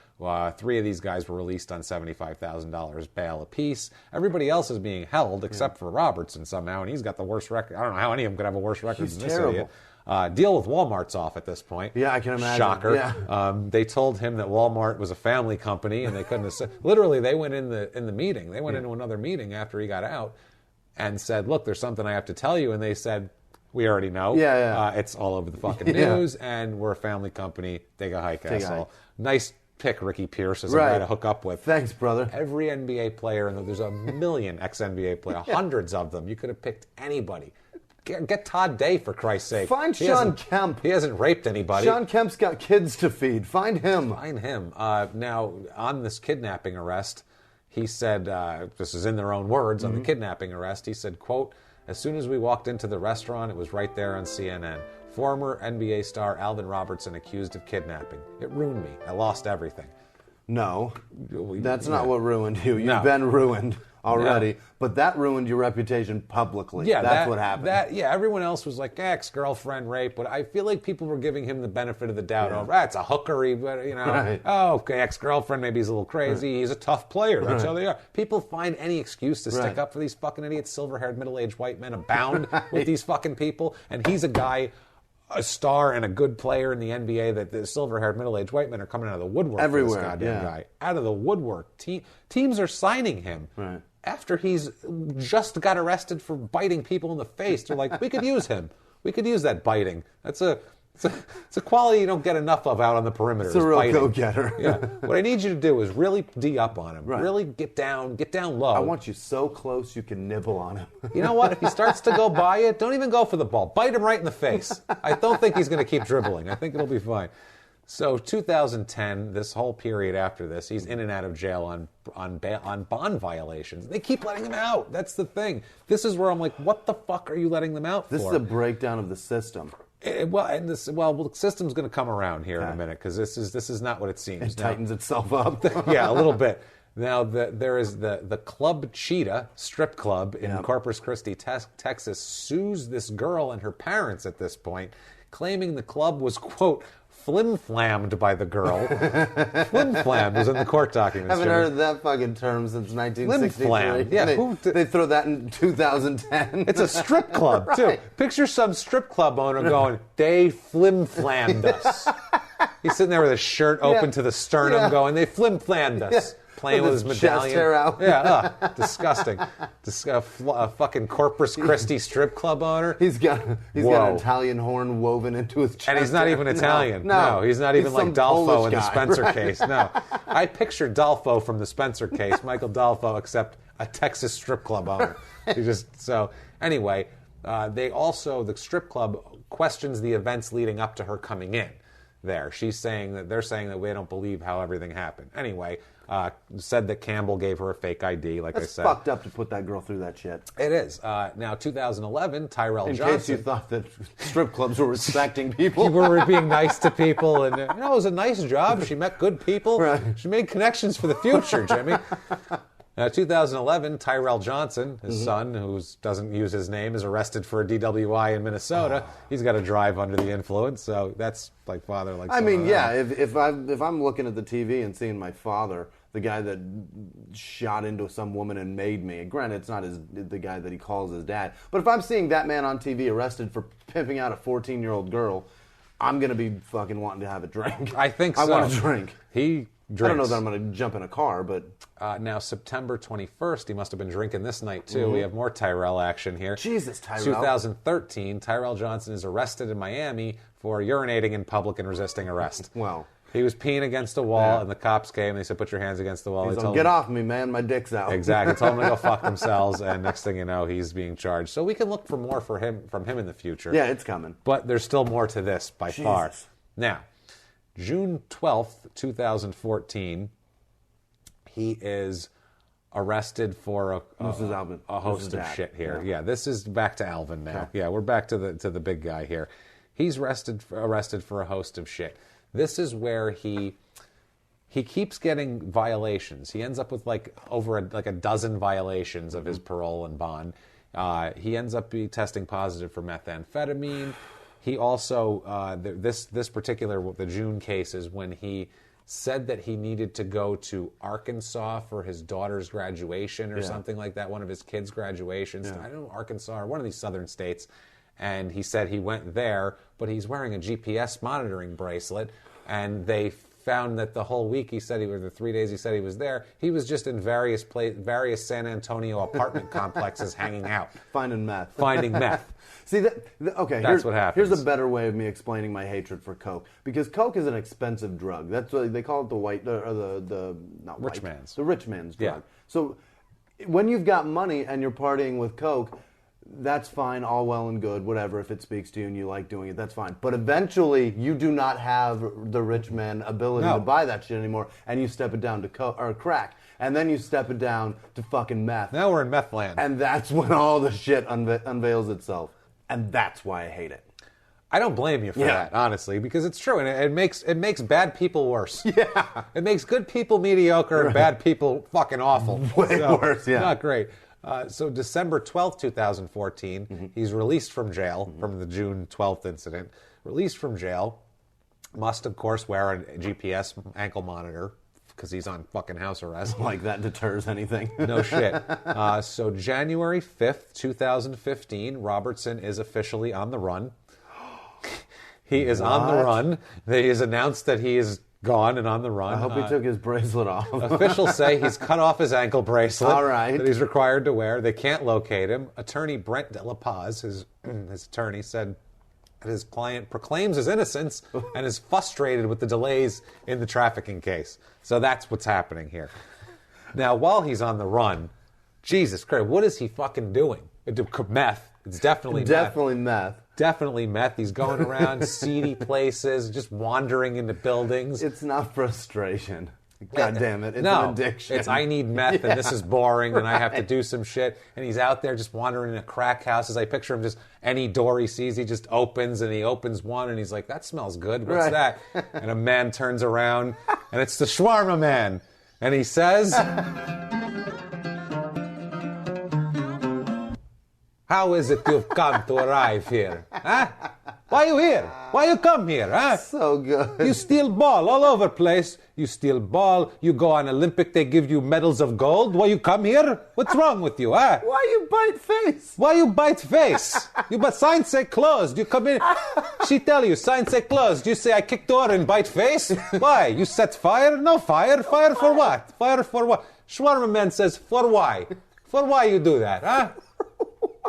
3 of these guys were released on $75,000 bail apiece. Everybody else is being held except for Robertson somehow, and he's got the worst record. I don't know how any of them could have a worse record than this idiot. Deal with Walmart's off at this point. Yeah, I can imagine. Shocker. Yeah. They told him that Walmart was a family company, and they couldn't have said. Literally, they went in the meeting. They went into another meeting after he got out, and said, "Look, there's something I have to tell you." And they said, "We already know. It's all over the fucking news, and we're a family company. Take a hike, asshole." Nice pick, Ricky Pierce, as a guy to hook up with. Thanks, brother. Every NBA player, and there's a million ex-NBA players, hundreds of them. You could have picked anybody. Get Todd Day, for Christ's sake. Find Sean Kemp. He hasn't raped anybody. Sean Kemp's got kids to feed. Find him. Now, on this kidnapping arrest, he said, this is in their own words, on the kidnapping arrest, he said, quote, "As soon as we walked into the restaurant, it was right there on CNN. Former NBA star Alvin Robertson accused of kidnapping. It ruined me. I lost everything." No, that's not what ruined you. You've been ruined. already, but that ruined your reputation publicly. Yeah, that's what happened. Everyone else was like ex-girlfriend rape, but I feel like people were giving him the benefit of the doubt. It's a hookery, but okay, ex-girlfriend, maybe he's a little crazy. He's a tough player. That's how they are. People find any excuse to stick up for these fucking idiots. Silver-haired, middle-aged white men abound with these fucking people, and he's a guy, a star and a good player in the NBA that the silver-haired, middle-aged white men are coming out of the woodwork everywhere. For this goddamn guy. Out of the woodwork. Teams are signing him. Right. After he's just got arrested for biting people in the face. They're like, we could use him. We could use that biting. It's a quality you don't get enough of out on the perimeter. It's a real go-getter. Yeah. What I need you to do is really D up on him. Right. Really get down low. I want you so close you can nibble on him. You know what? If he starts to go by it, don't even go for the ball. Bite him right in the face. I don't think he's going to keep dribbling. I think it'll be fine. So 2010, this whole period after this, he's in and out of jail on bond violations. They keep letting him out. That's the thing. This is where I'm like, what the fuck are you letting them out for? This is a breakdown of the system. The system's going to come around here in a minute because this is not what it seems. It tightens itself up. Yeah, a little bit. Now, there is the Club Cheetah strip club in Corpus Christi, Texas, sues this girl and her parents at this point, claiming the club was, quote, flim-flammed by the girl. Flim-flammed was in the court documents. Haven't heard that fucking term since 1963. Flim-flammed. Yeah, they throw that in 2010. It's a strip club, too. Picture some strip club owner going, they flim-flammed us. He's sitting there with his shirt open to the sternum going, they flim-flammed us. Playing with his medallion. Chest hair out. Yeah, disgusting. A fucking Corpus Christi strip club owner. He's got an Italian horn woven into his chest. And he's not even Italian. No, he's not even like Dalfo in the Spencer case. Right. No. I picture Dalfo from the Spencer case, Michael Dalfo, except a Texas strip club owner. Anyway, the strip club questions the events leading up to her coming in there. They're saying that we don't believe how everything happened. Anyway, said that Campbell gave her a fake ID, like I said. It's fucked up to put that girl through that shit. It is. Now, 2011, Tyrell Johnson. In case you thought that strip clubs were respecting people. You were being nice to people, and it was a nice job. She met good people. Right. She made connections for the future, Jimmy. Now, 2011, Tyrell Johnson, his son, who doesn't use his name, is arrested for a DWI in Minnesota. He's got to drive under the influence, so that's like father, like son. I mean, yeah, if I'm looking at the TV and seeing my father, the guy that shot into some woman and made me, granted, it's not the guy that he calls his dad, but if I'm seeing that man on TV arrested for pimping out a 14-year-old girl, I'm going to be fucking wanting to have a drink. I think so. I want a drink. He drinks. I don't know that I'm going to jump in a car, but... Now, September 21st, he must have been drinking this night, too. We have more Tyrell action here. Jesus, Tyrell. 2013, Tyrell Johnson is arrested in Miami for urinating in public and resisting arrest. Wow. He was peeing against a wall, and the cops came, and they said, put your hands against the wall. He's like, get off me, man, my dick's out. Exactly. Told him to go fuck themselves, and next thing you know, he's being charged. So we can look for more from him in the future. Yeah, it's coming. But there's still more to this, by far. Now, June 12th, 2014, he is arrested for a host of shit here. Yeah, this is back to Alvin now. Okay. Yeah, we're back to the big guy here. He's arrested for a host of shit. This is where he keeps getting violations. He ends up with over a dozen violations of his parole and bond. He ends up testing positive for methamphetamine. He also this particular the June case is when he said that he needed to go to Arkansas for his daughter's graduation or something like that, one of his kids' graduations. I don't know, Arkansas or one of these southern states. And he said he went there, but he's wearing a GPS monitoring bracelet, and they found that the whole week the 3 days he said he was there, he was just in various San Antonio apartment complexes hanging out. Finding meth. See, that's what happens. Here's a better way of me explaining my hatred for coke. Because coke is an expensive drug. That's what they call it, the rich man's drug. Yeah. So when you've got money and you're partying with coke, that's fine, all well and good, whatever. If it speaks to you and you like doing it, that's fine. But eventually, you do not have the rich man ability to buy that shit anymore, and you step it down to crack. And then you step it down to fucking meth. Now we're in meth land. And that's when all the shit unveils itself. And that's why I hate it. I don't blame you for that, honestly, because it's true, and it makes bad people worse. Yeah. It makes good people mediocre and bad people fucking awful. Way worse, yeah. Not great. So December 12th, 2014, he's released from jail from the June 12th incident. Released from jail, must, of course, wear a GPS ankle monitor because he's on fucking house arrest. Like that deters anything. No shit. So January 5th, 2015, Robertson is officially on the run. He is on the run. He has announced that he is gone and on the run. I hope he took his bracelet off. Officials say he's cut off his ankle bracelet All right. that he's required to wear. They can't locate him. Attorney Brent De La Paz, his attorney, said that his client proclaims his innocence and is frustrated with the delays in the trafficking case. So that's what's happening here. Now, while he's on the run, Jesus Christ, what is he fucking doing? Meth. It's definitely meth. Definitely meth. He's going around seedy places, just wandering into buildings. It's not frustration. God damn it. It's no, an addiction. It's I need meth and this is boring and I have to do some shit. And he's out there just wandering in crack houses. I picture him just any door he sees, he just opens, and he opens one and he's like, that smells good. What's that? And a man turns around and it's the shawarma man. And he says, how is it you've come to arrive here? Huh? Why you here? Why you come here? Huh? So good. You steal ball all over place. You steal ball. You go on Olympic. They give you medals of gold. Why you come here? What's wrong with you? Huh? Why you bite face? Why you bite face? But sign say closed. You come in. She tell you sign say closed. You say I kick door and bite face. Why? You set fire? No fire. Fire for what? Fire for what? Shawarma man says for why? For why you do that? Huh?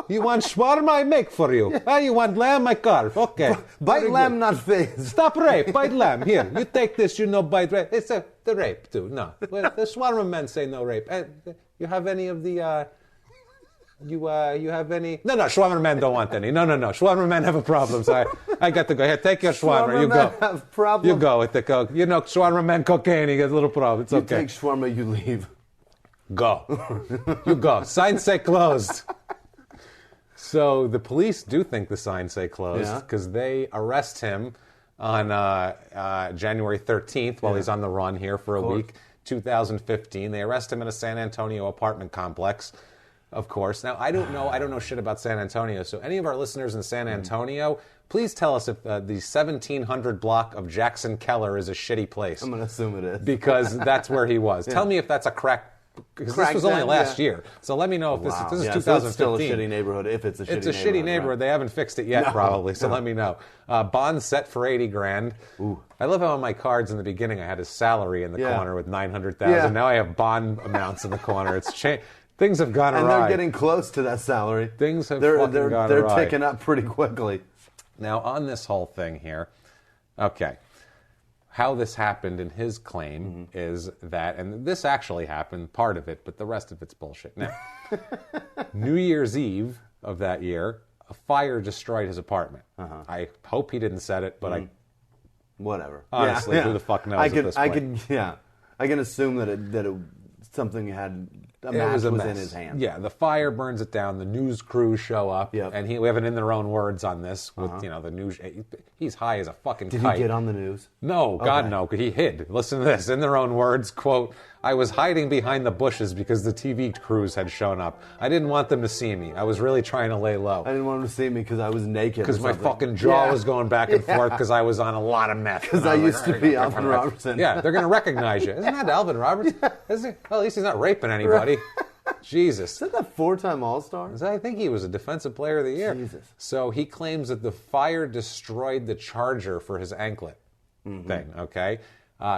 You want shawarma? I make for you. You want lamb? I carve. Okay. Bite lamb, not face. Stop rape. Bite lamb. Here, you take this. You know, bite rape. It's the rape too. No, well, the shawarma men say no rape. You have any of the? You have any? No. Shawarma men don't want any. No. Shawarma men have a problem. So I got to go. Here, take your shawarma. You go. Have problem. You go with the coke. You know, shawarma men cocaine. You get a little problem. It's okay. You take shawarma. You leave. Go. You go. Sign say closed. So the police do think the signs say closed because they arrest him on January 13th while he's on the run here for a week, 2015. They arrest him in a San Antonio apartment complex, of course. Now, I don't know shit about San Antonio, so any of our listeners in San Antonio, please tell us if the 1700 block of Jackson Keller is a shitty place. I'm going to assume it is. Because that's where he was. Tell me if that's a crack. Because this was only last year. So let me know if this is 2015. So it's still a shitty neighborhood if it's a shitty neighborhood. It's a shitty neighborhood. Right? They haven't fixed it yet, probably. So let me know. Bond set for $80,000. Ooh. I love how on my cards in the beginning I had his salary in the corner with $900,000. Now I have bond amounts in the corner. It's changed. Things have gone awry. And they're getting close to that salary. Things have gone awry. They're ticking up pretty quickly. Now, on this whole thing here, okay, how this happened in his claim is that, and this actually happened, part of it, but the rest of it's bullshit. Now, New Year's Eve of that year, a fire destroyed his apartment. I hope he didn't set it, but whatever. Honestly, who the fuck knows at this point? I can assume that something had... A match was in his hand. Yeah, the fire burns it down. The news crews show up, and we have it in their own words on this. With the news, he's high as a fucking kite. Did he get on the news? No, God no. He hid. Listen to this. In their own words, quote, "I was hiding behind the bushes because the TV crews had shown up. I didn't want them to see me. I was really trying to lay low. I didn't want them to see me because I was naked. Because my fucking jaw was going back and forth because I was on a lot of meth. Because I used to be Alvin Robertson. Yeah, they're going to recognize you. Isn't that Alvin Robertson? Is he? Well, at least he's not raping anybody." Jesus. Is that that 4-time All-Star? I think he was a Defensive Player of the Year. Jesus. So he claims that the fire destroyed the charger for his anklet thing, okay?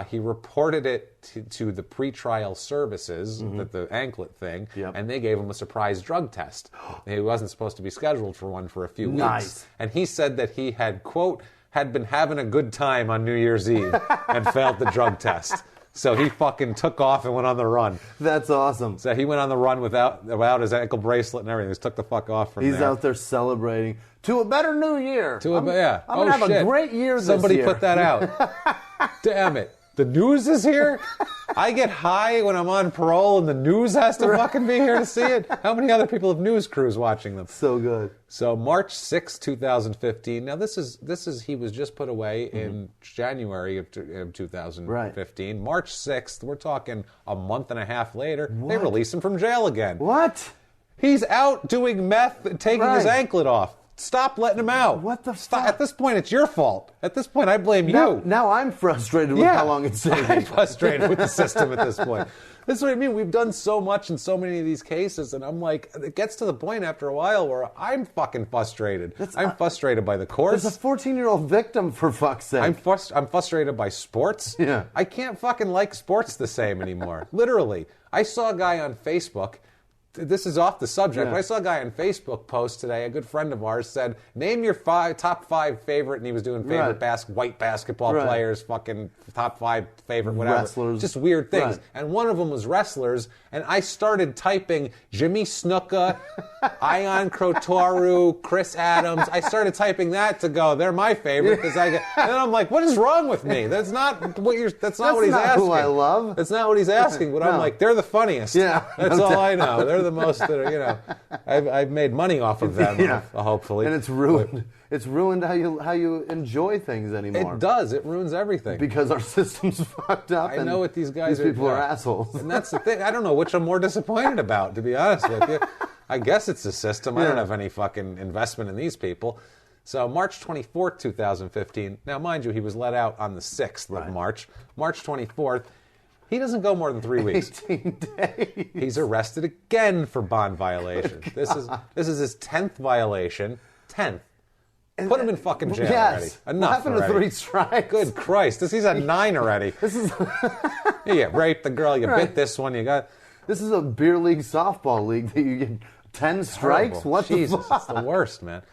He reported it to the pretrial services, the anklet thing, and they gave him a surprise drug test. He wasn't supposed to be scheduled for one for a few weeks. And he said that he had, quote, had been having a good time on New Year's Eve and failed the drug test. So he fucking took off and went on the run. That's awesome. So he went on the run without his ankle bracelet and everything. He just took the fuck off from there. He's out there celebrating to a better new year. I'm going to have a great year this year. Somebody put that out. Damn it. The news is here? I get high when I'm on parole and the news has to fucking be here to see it. How many other people have news crews watching them? So good. So March 6, 2015. Now this is he was just put away in January of 2015. Right. March 6th, we're talking a month and a half later, they release him from jail again. What? He's out doing meth, taking his anklet off. Stop letting him out. What the fuck? At this point, it's your fault. At this point, I blame you. Now I'm frustrated with how long it's taking. I'm frustrated with the system at this point. This is what I mean. We've done so much in so many of these cases, and I'm like, it gets to the point after a while where I'm fucking frustrated. I'm frustrated by the courts. There's a 14-year-old victim, for fuck's sake. I'm frustrated by sports. Yeah. I can't fucking like sports the same anymore. Literally. I saw a guy on Facebook. This is off the subject, but I saw a guy on Facebook post today, a good friend of ours, said, name your top five favorite, and he was doing favorite white basketball players, fucking top five favorite whatever. Wrestlers. Just weird things. And one of them was wrestlers, and I started typing Jimmie Snuka, Ion Crotaru, Chris Adams. I started typing that to go, they're my favorite, and then I'm like, what is wrong with me? That's not what he's asking. Who I love. That's not what he's asking, but I'm like, they're the funniest. Yeah. That's all I know. They're the most that are, I've made money off of them, hopefully. And it's ruined. It's ruined how you enjoy things anymore. It does. It ruins everything. Because our system's fucked up. I know what these guys these people are assholes. And that's the thing. I don't know which I'm more disappointed about, to be honest with you. I guess it's the system. I don't have any fucking investment in these people. So March 24th, 2015. Now, mind you, he was let out on the 6th of March. March 24th. He doesn't go more than 3 weeks. 18 days. He's arrested again for bond violation. This is his 10th violation. 10th. Put him in fucking jail already. Enough what happened already. to 3 strikes? Good Christ. He's at 9 already. You raped the girl, you bit this one, you got... This is a beer league softball league that you get 10 strikes? Terrible. What Jesus, the fuck? it's the worst, man.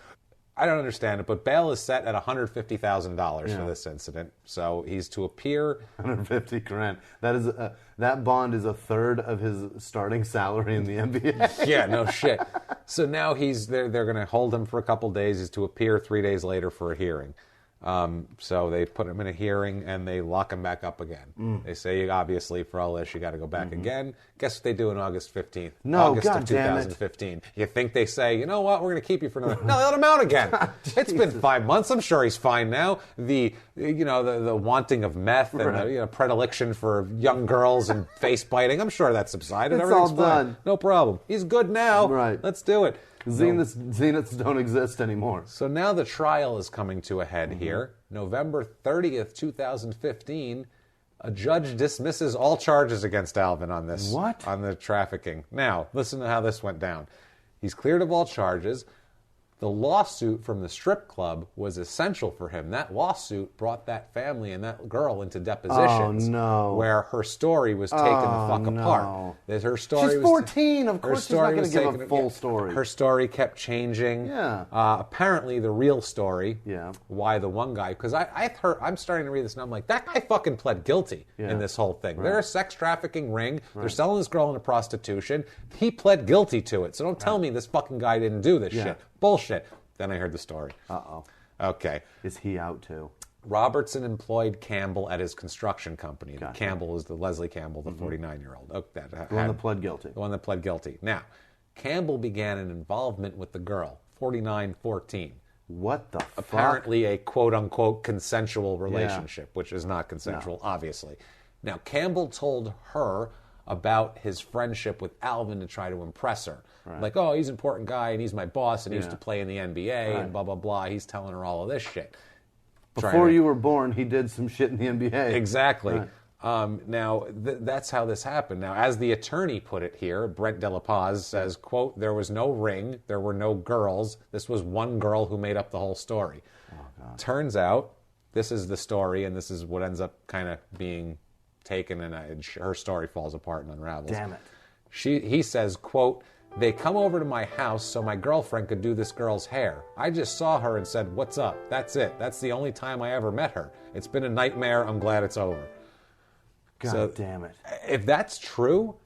I don't understand it, but bail is set at $150,000 for this incident. So he's to appear... $150,000. That bond is a third of his starting salary in the NBA. Yeah, no shit. So now they're going to hold him for a couple days. He's to appear 3 days later for a hearing. So they put him in a hearing and they lock him back up again. They say, obviously, for all this, you got to go back again. Guess what they do on August 15th? August of 2015. You think they say, you know what, we're going to keep you for another... No, they let him out again. It's been 5 months. I'm sure he's fine now. The wanting of meth and the predilection for young girls and face biting, I'm sure that's subsided. It's Everything's all fine. done. No problem. He's good now. Right. Let's do it. Zeniths don't exist anymore. So now the trial is coming to a head here. November 30th, 2015, a judge dismisses all charges against Alvin on this. What? On the trafficking. Now, listen to how this went down. He's cleared of all charges. The lawsuit from the strip club was essential for him. That lawsuit brought that family and that girl into depositions. Oh, no. Where her story was taken the fuck apart. That her story She's 14. Of course she's not going to give a full story. Her story kept changing. Yeah. Apparently the real story, yeah, why the one guy, because I'm starting to read this and I'm like, that guy fucking pled guilty in this whole thing. Right. They're a sex trafficking ring. Right. They're selling this girl into prostitution. He pled guilty to it. So don't tell me this fucking guy didn't do this shit. Bullshit. Then I heard the story. Uh-oh. Okay. Is he out too? Robertson employed Campbell at his construction company. Gotcha. Campbell is the Leslie Campbell, the 49-year-old. The one that pled guilty. The one that pled guilty. Now, Campbell began an involvement with the girl, 49-14. What the fuck? Apparently a quote-unquote consensual relationship, which is not consensual, obviously. Now, Campbell told her about his friendship with Alvin to try to impress her. Right. Like, oh, he's an important guy, and he's my boss, and he used to play in the NBA, and blah, blah, blah. He's telling her all of this shit. Before you were born, he did some shit in the NBA. Exactly. Right. Now, that's how this happened. Now, as the attorney put it here, Brent De La Paz says, quote, there was no ring, there were no girls. This was one girl who made up the whole story. Oh, God. Turns out, this is the story, and this is what ends up kind of being taken, and her story falls apart and unravels. Damn it. He says, quote, they come over to my house so my girlfriend could do this girl's hair. I just saw her and said, what's up? That's it. That's the only time I ever met her. It's been a nightmare. I'm glad it's over. God damn it. If that's true,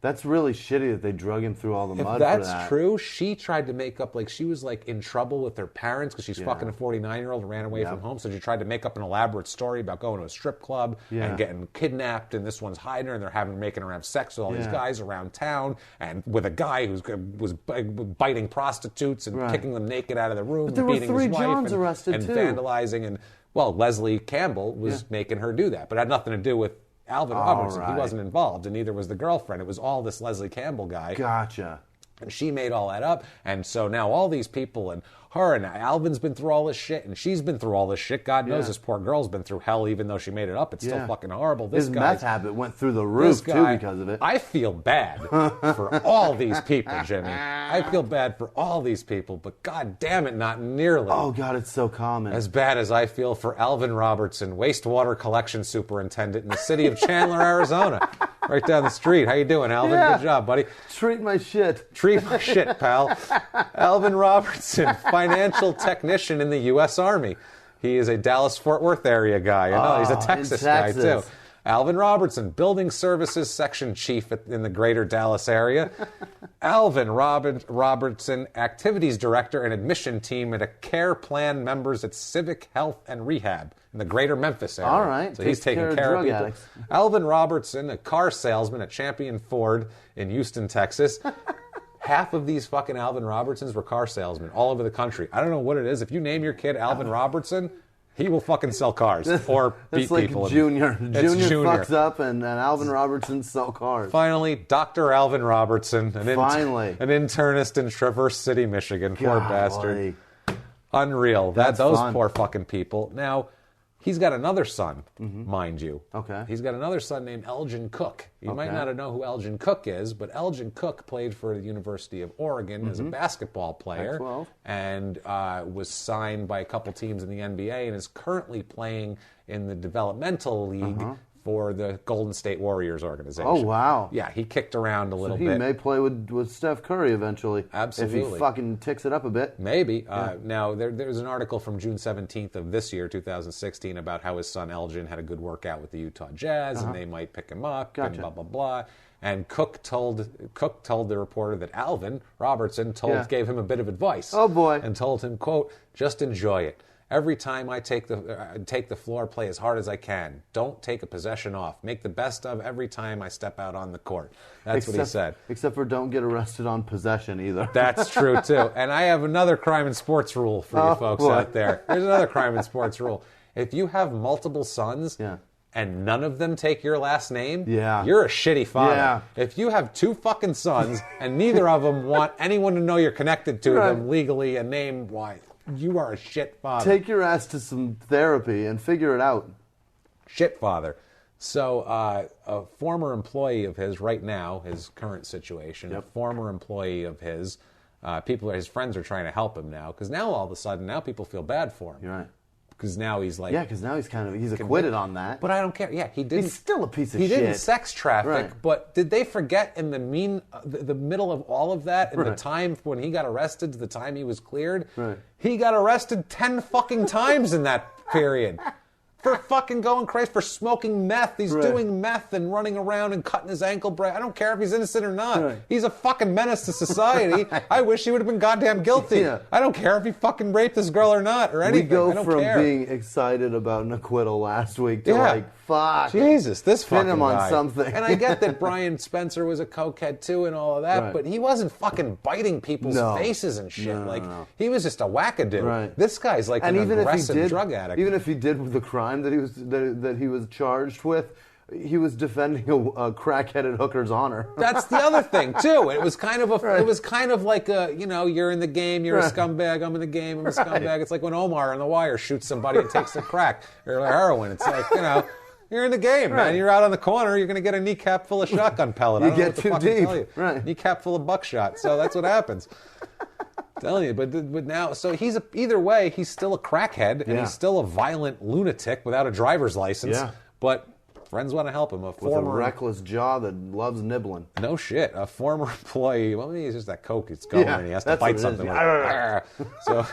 That's really shitty that they drug him through all the mud for that. If that. that's true, she tried to make up, like, she was, like, in trouble with her parents because she's fucking a 49-year-old and ran away from home, so she tried to make up an elaborate story about going to a strip club and getting kidnapped, and this one's hiding her, and they're making her have sex with all these guys around town, and with a guy who was biting prostitutes and kicking them naked out of the room, but and beating his wife, Johns arrested and too. vandalizing, and, well, Leslie Campbell was making her do that, but it had nothing to do with Alvin Robertson. He wasn't involved, and neither was the girlfriend. It was all this Leslie Campbell guy. Gotcha. And she made all that up, and so now all these people, and her and Alvin's been through all this shit, and she's been through all this shit. God knows this poor girl's been through hell, even though she made it up. It's still fucking horrible. His meth habit went through the roof, too, because of it. I feel bad for all these people, Jimmy. I feel bad for all these people, but God damn it, not nearly. Oh, God, it's so common. As bad as I feel for Alvin Robertson, wastewater collection superintendent in the city of Chandler, Arizona. Right down the street. How you doing, Alvin? Yeah. Good job, buddy. Treat my shit. Treat my shit, pal. Alvin Robertson, financial technician in the U.S. Army. He is a Dallas-Fort Worth area guy. I know, he's a Texas guy, too. Alvin Robertson, building services section chief in the greater Dallas area. Alvin Robertson, activities director and admission team at a care plan members at Civic Health and Rehab in the greater Memphis area. All right. So he's taking care of people. Addicts. Alvin Robertson, a car salesman at Champion Ford in Houston, Texas. Half of these fucking Alvin Robertsons were car salesmen all over the country. I don't know what it is. If you name your kid Alvin Robertson, he will fucking sell cars or beat like people. Junior. Junior Junior fucks up and Alvin Robertson sell cars. Finally, Dr. Alvin Robertson, an internist in Traverse City, Michigan. Poor bastard. Unreal. Those fun. poor fucking people. Now, he's got another son, mind you. Okay. He's got another son named Elgin Cook. You might not know who Elgin Cook is, but Elgin Cook played for the University of Oregon as a basketball player and was signed by a couple teams in the NBA and is currently playing in the developmental league for the Golden State Warriors organization. Oh, wow. Yeah, he kicked around a little bit. He may play with Steph Curry eventually. Absolutely. If he fucking ticks it up a bit. Maybe. Now, there's an article from June 17th of this year, 2016, about how his son Elgin had a good workout with the Utah Jazz, and they might pick him up, and blah, blah, blah. And Cook told the reporter that Alvin Robertson gave him a bit of advice. Oh, boy. And told him, quote, just enjoy it. Every time I take the floor, play as hard as I can. Don't take a possession off. Make the best of every time I step out on the court. That's what he said. Except for don't get arrested on possession either. That's true, too. And I have another crime and sports rule for you folks out there. There's another crime and sports rule. If you have multiple sons and none of them take your last name, you're a shitty father. Yeah. If you have two fucking sons and neither of them want anyone to know you're connected to them legally and name-wise, you are a shit father. Take your ass to some therapy and figure it out. Shit father. So a former employee of his right now, his current situation, a former employee of his, his friends are trying to help him now, because now all of a sudden, now people feel bad for him. You're right. Because now he's like... Yeah, because now he's acquitted on that. But I don't care. Yeah, he didn't... He's still a piece of shit. He didn't sex traffic, Right. but did they forget in the middle of all of that, in the time when he got arrested to the time he was cleared, he got arrested 10 fucking times in that period. For fucking going crazy, for smoking meth. He's doing meth and running around and cutting his ankle brace. I don't care if he's innocent or not. He's a fucking menace to society. I wish he would have been goddamn guilty. I don't care if he fucking raped this girl or not or anything. We go I don't from care. being excited about an acquittal last week to like, fuck. Jesus, this fucking Pin him on guy. something. And I get that Brian Spencer was a cokehead too and all of that, but he wasn't fucking biting people's faces and shit. He was just a wackadoo. This guy's like an aggressive drug addict. Even if he did the crime that he was charged with, he was defending a crack-headed hooker's honor. That's the other thing too. It was kind of it was kind of like you're in the game, you're a scumbag. I'm in the game, I'm a scumbag. It's like when Omar on The Wire shoots somebody and takes a crack or heroin. It's like you're in the game, man. You're out on the corner. You're going to get a kneecap full of shotgun pellet. You get too deep, Kneecap full of buckshot. So that's what happens. I'm telling you, but now, so either way, he's still a crackhead and he's still a violent lunatic without a driver's license. Yeah. But friends want to help him. With a reckless jaw that loves nibbling. No shit. A former employee. Well, maybe it's just that coke is going and he has to bite something. So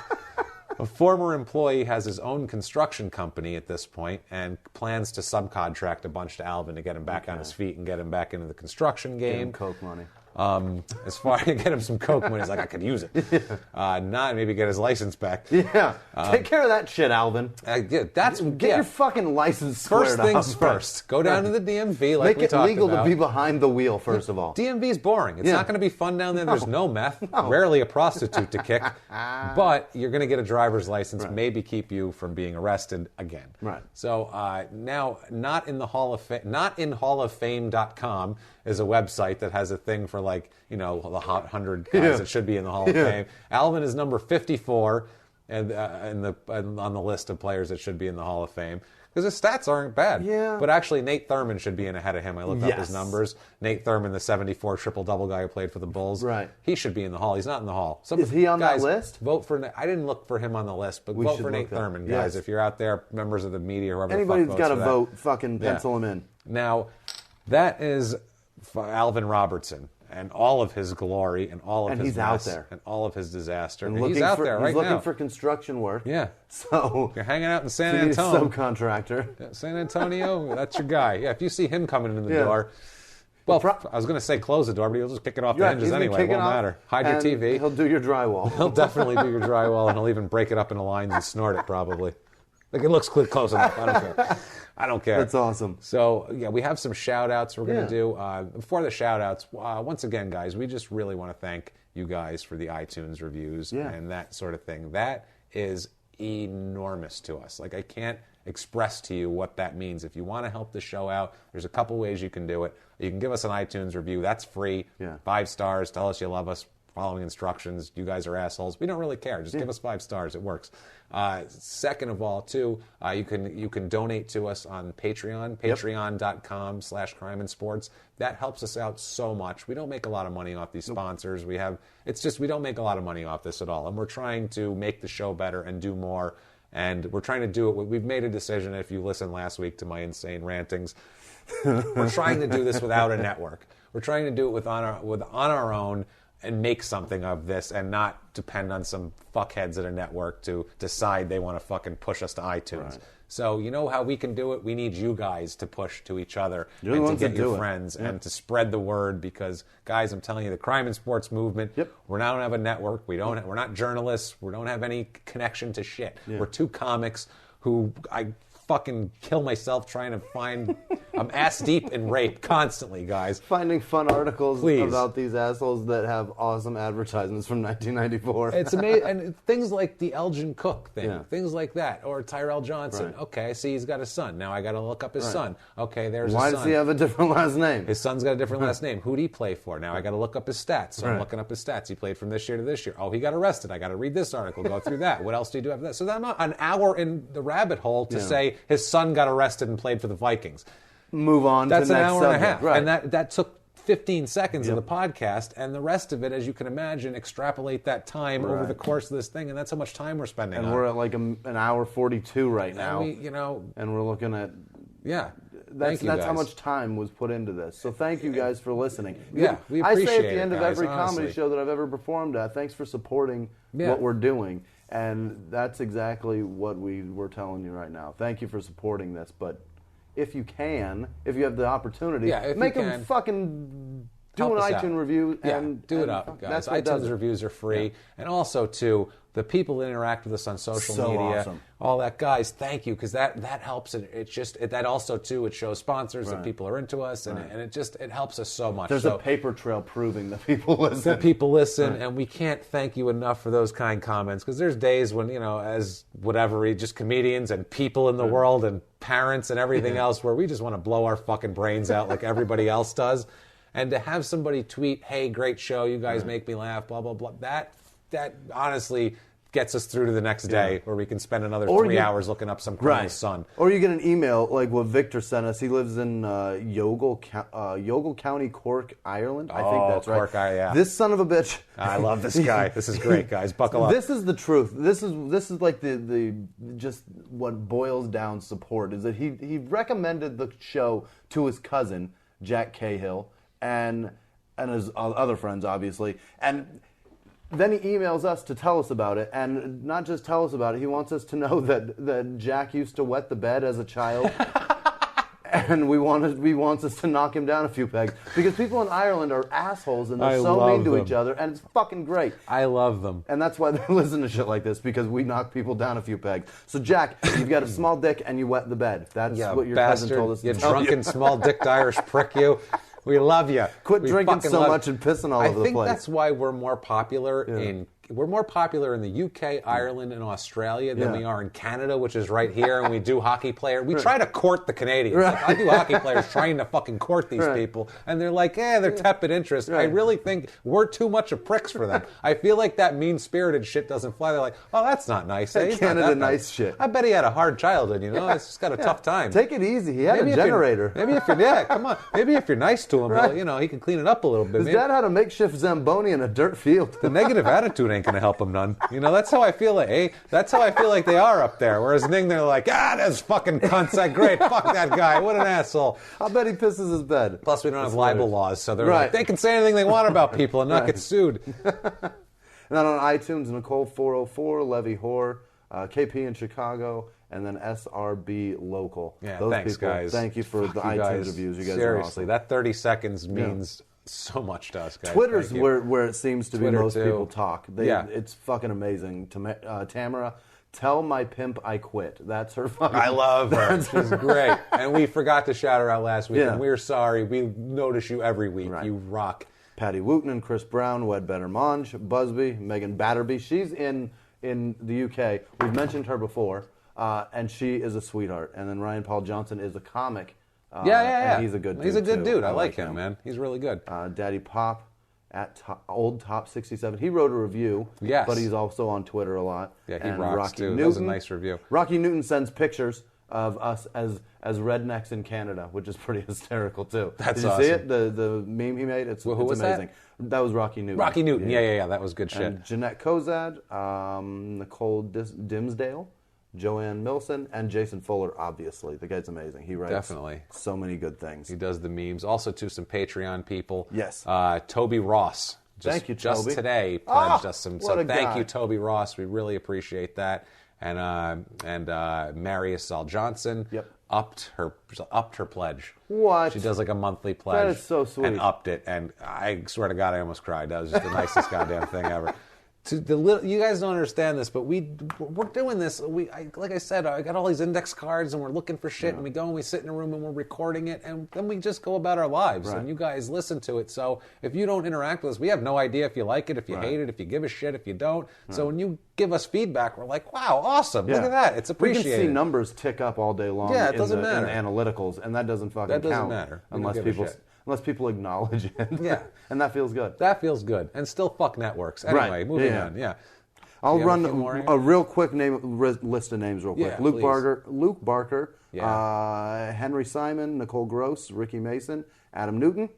A former employee has his own construction company at this point and plans to subcontract a bunch to Alvin to get him back on his feet and get him back into the construction game. Get him coke money. As far as get him some coke when he's like, I could use it. Not maybe get his license back. Yeah. Take care of that shit, Alvin. Get your fucking license first squared things up. first. Go down to the DMV like we talked about. Make it legal to be behind the wheel, first of all. DMV's boring. It's not going to be fun down there. There's no meth. Rarely a prostitute to kick. But you're going to get a driver's license, maybe keep you from being arrested again. Right. So now, not in halloffame.com is a website that has a thing for the 100 guys that should be in the Hall of Fame. Alvin is number 54 and on the list of players that should be in the Hall of Fame. Because his stats aren't bad. Yeah. But actually, Nate Thurman should be in ahead of him. I looked up his numbers. Nate Thurman, the 74 triple-double guy who played for the Bulls. Right. He should be in the Hall. He's not in the Hall. Is he on that list? Vote for. I didn't look for him on the list, but vote for Nate Thurman, guys. If you're out there, members of the media, whoever Anybody the fuck that's votes got to vote, fucking pencil him in. Now, that is Alvin Robertson and all of his glory and all of his he's mess out there. And all of his disaster. And he's out there right now. He's looking for construction work. Yeah. So you're hanging out in San you need a Antonio. subcontractor. Yeah, San Antonio, that's your guy. Yeah, if you see him coming in the door, well, I was going to say close the door, but he'll just kick it off the hinges anyway. It won't matter. Hide your TV. He'll do your drywall. He'll definitely do your drywall, and he'll even break it up into lines and snort it probably. Like it looks close enough. I don't care. I don't care. That's awesome. So, yeah, we have some shout-outs we're going to do. Before the shout-outs, once again, guys, we just really want to thank you guys for the iTunes reviews and that sort of thing. That is enormous to us. Like, I can't express to you what that means. If you want to help the show out, there's a couple ways you can do it. You can give us an iTunes review. That's free. 5 stars. Tell us you love us. Following instructions. You guys are assholes. We don't really care. Just give us 5 stars. It works. Second of all, too, you can donate to us on Patreon. Patreon.com/crime and sports. That helps us out so much. We don't make a lot of money off these sponsors. We don't make a lot of money off this at all. And we're trying to make the show better and do more. And we're trying to do it. We've made a decision. If you listened last week to my insane rantings, we're trying to do this without a network. We're trying to do it on our own. And make something of this and not depend on some fuckheads at a network to decide they want to fucking push us to iTunes. Right. So you know how we can do it? We need you guys to push to each other and to get your friends and to spread the word because, guys, I'm telling you, the crime and sports movement, we don't have a network. We're not journalists. We don't have any connection to shit. We're 2 comics who I fucking kill myself trying to find. I'm ass deep in rape constantly, guys. Finding fun articles about these assholes that have awesome advertisements from 1994. It's amazing, and things like the Elgin Cook thing, things like that, or Tyrell Johnson. Right. Okay, I see he's got a son. Now I got to look up his son. Okay, there's Why his son. does he have a different last name? His son's got a different last name. Who did he play for? Now I got to look up his stats. So I'm looking up his stats. He played from this year to this year. Oh, he got arrested. I got to read this article, go through that. What else do you do after that? So I'm not an hour in the rabbit hole to say his son got arrested and played for the Vikings. Move on That's to the next an hour subject. and a half. Right. And that took 15 seconds of the podcast, and the rest of it, as you can imagine, extrapolate that time over the course of this thing, and that's how much time we're spending and on we're at like an hour 42 right now. And we're looking at... That's how much time was put into this. So thank you guys for listening. Yeah, we appreciate it, I say at the end of every honestly. comedy show that I've ever performed at, thanks for supporting what we're doing. And that's exactly what we're telling you right now. Thank you for supporting this, but if you have the opportunity, make them fucking do an iTunes review. Do it up, guys. iTunes reviews are free. And also, too, the people that interact with us on social media, all that, guys, thank you, because that helps. That also, too, it shows sponsors that people are into us, and it helps us so much. There's a paper trail proving that people listen. And we can't thank you enough for those kind comments, because there's days when, as whatever, just comedians and people in the world and parents and everything else, where we just want to blow our fucking brains out like everybody else does. And to have somebody tweet, hey, great show, you guys make me laugh, blah, blah, blah, that honestly gets us through to the next day where we can spend another 3 hours looking up some criminal's son. Or you get an email like what Victor sent us. He lives in Youghal County, Cork, Ireland. I think that's right. Cork, yeah. This son of a bitch. I love this guy. This is great, guys. Buckle up. This is the truth. This is like the just what boils down support is that he recommended the show to his cousin, Jack Cahill, and his other friends, obviously. And Then he emails us to tell us about it, and not just tell us about it, he wants us to know that Jack used to wet the bed as a child, and he wants us to knock him down a few pegs, because people in Ireland are assholes, and they're so mean to each other, and it's fucking great. I love them. And that's why they listen to shit like this, because we knock people down a few pegs. So Jack, you've got a small dick, and you wet the bed. That's what your cousin told us to tell you. You drunken, small-dicked Irish prick, you. We love you. Quit drinking so much and pissing all over the place. I think that's why we're more popular in the UK, Ireland, and Australia than we are in Canada, which is right here, and we do hockey players. We try to court the Canadians. Right. Like, I do hockey players trying to fucking court these people, and they're like, they're tepid interest. I really think we're too much of pricks for them. I feel like that mean-spirited shit doesn't fly. They're like, oh, that's not nice. That Canada nice shit. I bet he had a hard childhood, He's just got a tough time. Take it easy. He had a generator. Come on. Maybe if you're nice to him, he can clean it up a little bit. His dad had a makeshift Zamboni in a dirt field. The negative attitude ain't going to help him none. That's how I feel like, that's how I feel like they are up there. Whereas Ning, they're like, that's fucking cunt. That great. Fuck that guy. What an asshole. I'll bet he pisses his bed. Plus, we don't have libel laws, so they're like, they can say anything they want about people and not get sued. And then on iTunes, Nicole 404, Levy Hoare, KP in Chicago, and then SRB Local. Yeah, Those thanks, people, guys. Thank you for the iTunes reviews. You guys seriously, are awesome. That 30 seconds means so much to us, guys. Twitter's where it seems to be most people talk. Yeah. It's fucking amazing. Tamara, tell my pimp I quit. That's her fucking... I love her. She's great. And we forgot to shout her out last week, and we're sorry. We notice you every week. Right. You rock. Patty Wooten, Chris Brown, Wed Better Monge, Busby, Megan Batterby. She's in the UK. We've mentioned her before, and she is a sweetheart. And then Ryan Paul Johnson is a comic. And he's a good dude. He's a good dude. I like him, man. He's really good. Daddy Pop at Old Top 67. He wrote a review. Yes. But he's also on Twitter a lot. Yeah, he rocks too. That was a nice review. Rocky Newton sends pictures of us as rednecks in Canada, which is pretty hysterical too. That's Did you awesome. see it? The meme he made? It's amazing. That was Rocky Newton. Rocky Newton. Yeah. That was good shit. And Jeanette Kozad, Nicole Dimsdale, Joanne Milson, and Jason Fuller, obviously. The guy's amazing. He writes so many good things. He does the memes. Also to some Patreon people. Yes. Toby Ross. Thank you, Toby. Just today pledged us some. So thank you, guy. Toby Ross. We really appreciate that. And Marius Saul Johnson upped her pledge. What? She does like a monthly pledge. That is so sweet. And upped it. And I swear to God, I almost cried. That was just the nicest goddamn thing ever. You guys don't understand this, but we're doing this. Like I said, I got all these index cards, and we're looking for shit, and we go and we sit in a room and we're recording it, and then we just go about our lives, and you guys listen to it. So if you don't interact with us, we have no idea if you like it, if you hate it, if you give a shit, if you don't. So when you give us feedback, we're like, wow, awesome, look at that, it's appreciated. We can see numbers tick up all day long. Yeah, it doesn't matter. In analyticals, and that doesn't fucking count. That doesn't matter. Unless people acknowledge it. Yeah. And that feels good. That feels good. And still fuck networks. Anyway, moving on. Yeah. I'll run a real quick list of names real quick. Yeah, Luke Barker, Yeah. Henry Simon, Nicole Gross, Ricky Mason, Adam Newton,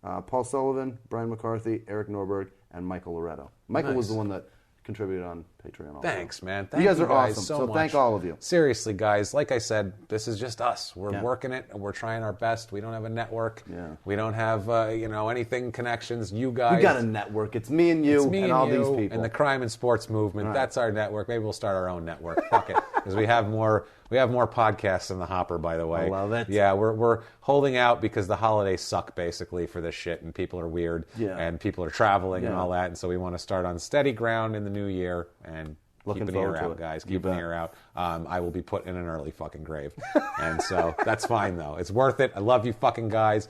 Paul Sullivan, Brian McCarthy, Eric Norberg, and Michael Loretto. Michael was the one that contributed on Patreon also. Thanks, man. You guys are awesome. So thank all of you. Seriously, guys. Like I said, this is just us. We're working it, and we're trying our best. We don't have a network. Yeah. We don't have anything connections. You guys. We got a network. It's me and you and all these people. And the crime and sports movement. Right. That's our network. Maybe we'll start our own network. Fuck it, because we have more podcasts in the hopper. By the way, I love it. Yeah, we're holding out because the holidays suck basically for this shit, and people are weird. Yeah. And people are traveling and all that, and so we want to start on steady ground in the new year and. Keep an ear out, guys. Keep an ear out. I will be put in an early fucking grave. And so that's fine, though. It's worth it. I love you fucking guys.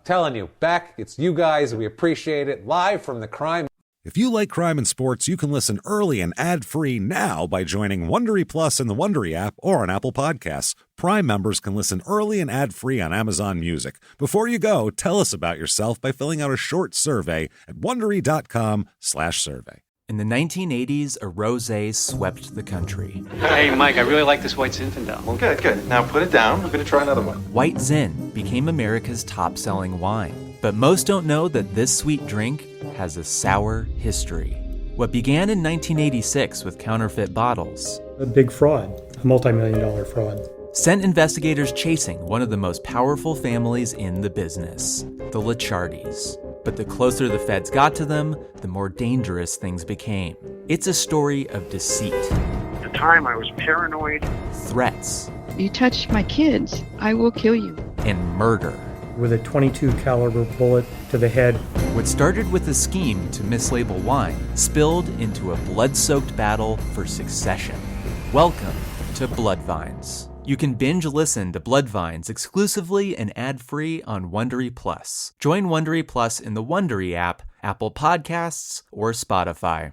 Telling you, back, it's you guys. We appreciate it. Live from the crime. If you like crime and sports, you can listen early and ad-free now by joining Wondery Plus in the Wondery app or on Apple Podcasts. Prime members can listen early and ad-free on Amazon Music. Before you go, tell us about yourself by filling out a short survey at Wondery.com/survey. In the 1980s, a rosé swept the country. Hey, Mike, I really like this White Zinfandel. Well, good. Now put it down. I'm going to try another one. White Zin became America's top-selling wine. But most don't know that this sweet drink has a sour history. What began in 1986 with counterfeit bottles... A big fraud, a multi-million-dollar fraud. Sent investigators chasing one of the most powerful families in the business, the Licciardis. But the closer the feds got to them, the more dangerous things became. It's a story of deceit. At the time, I was paranoid. Threats. You touch my kids, I will kill you. And murder. With a .22 caliber bullet to the head. What started with a scheme to mislabel wine spilled into a blood-soaked battle for succession. Welcome to Bloodvines. You can binge listen to Bloodvines exclusively and ad-free on Wondery Plus. Join Wondery Plus in the Wondery app, Apple Podcasts, or Spotify.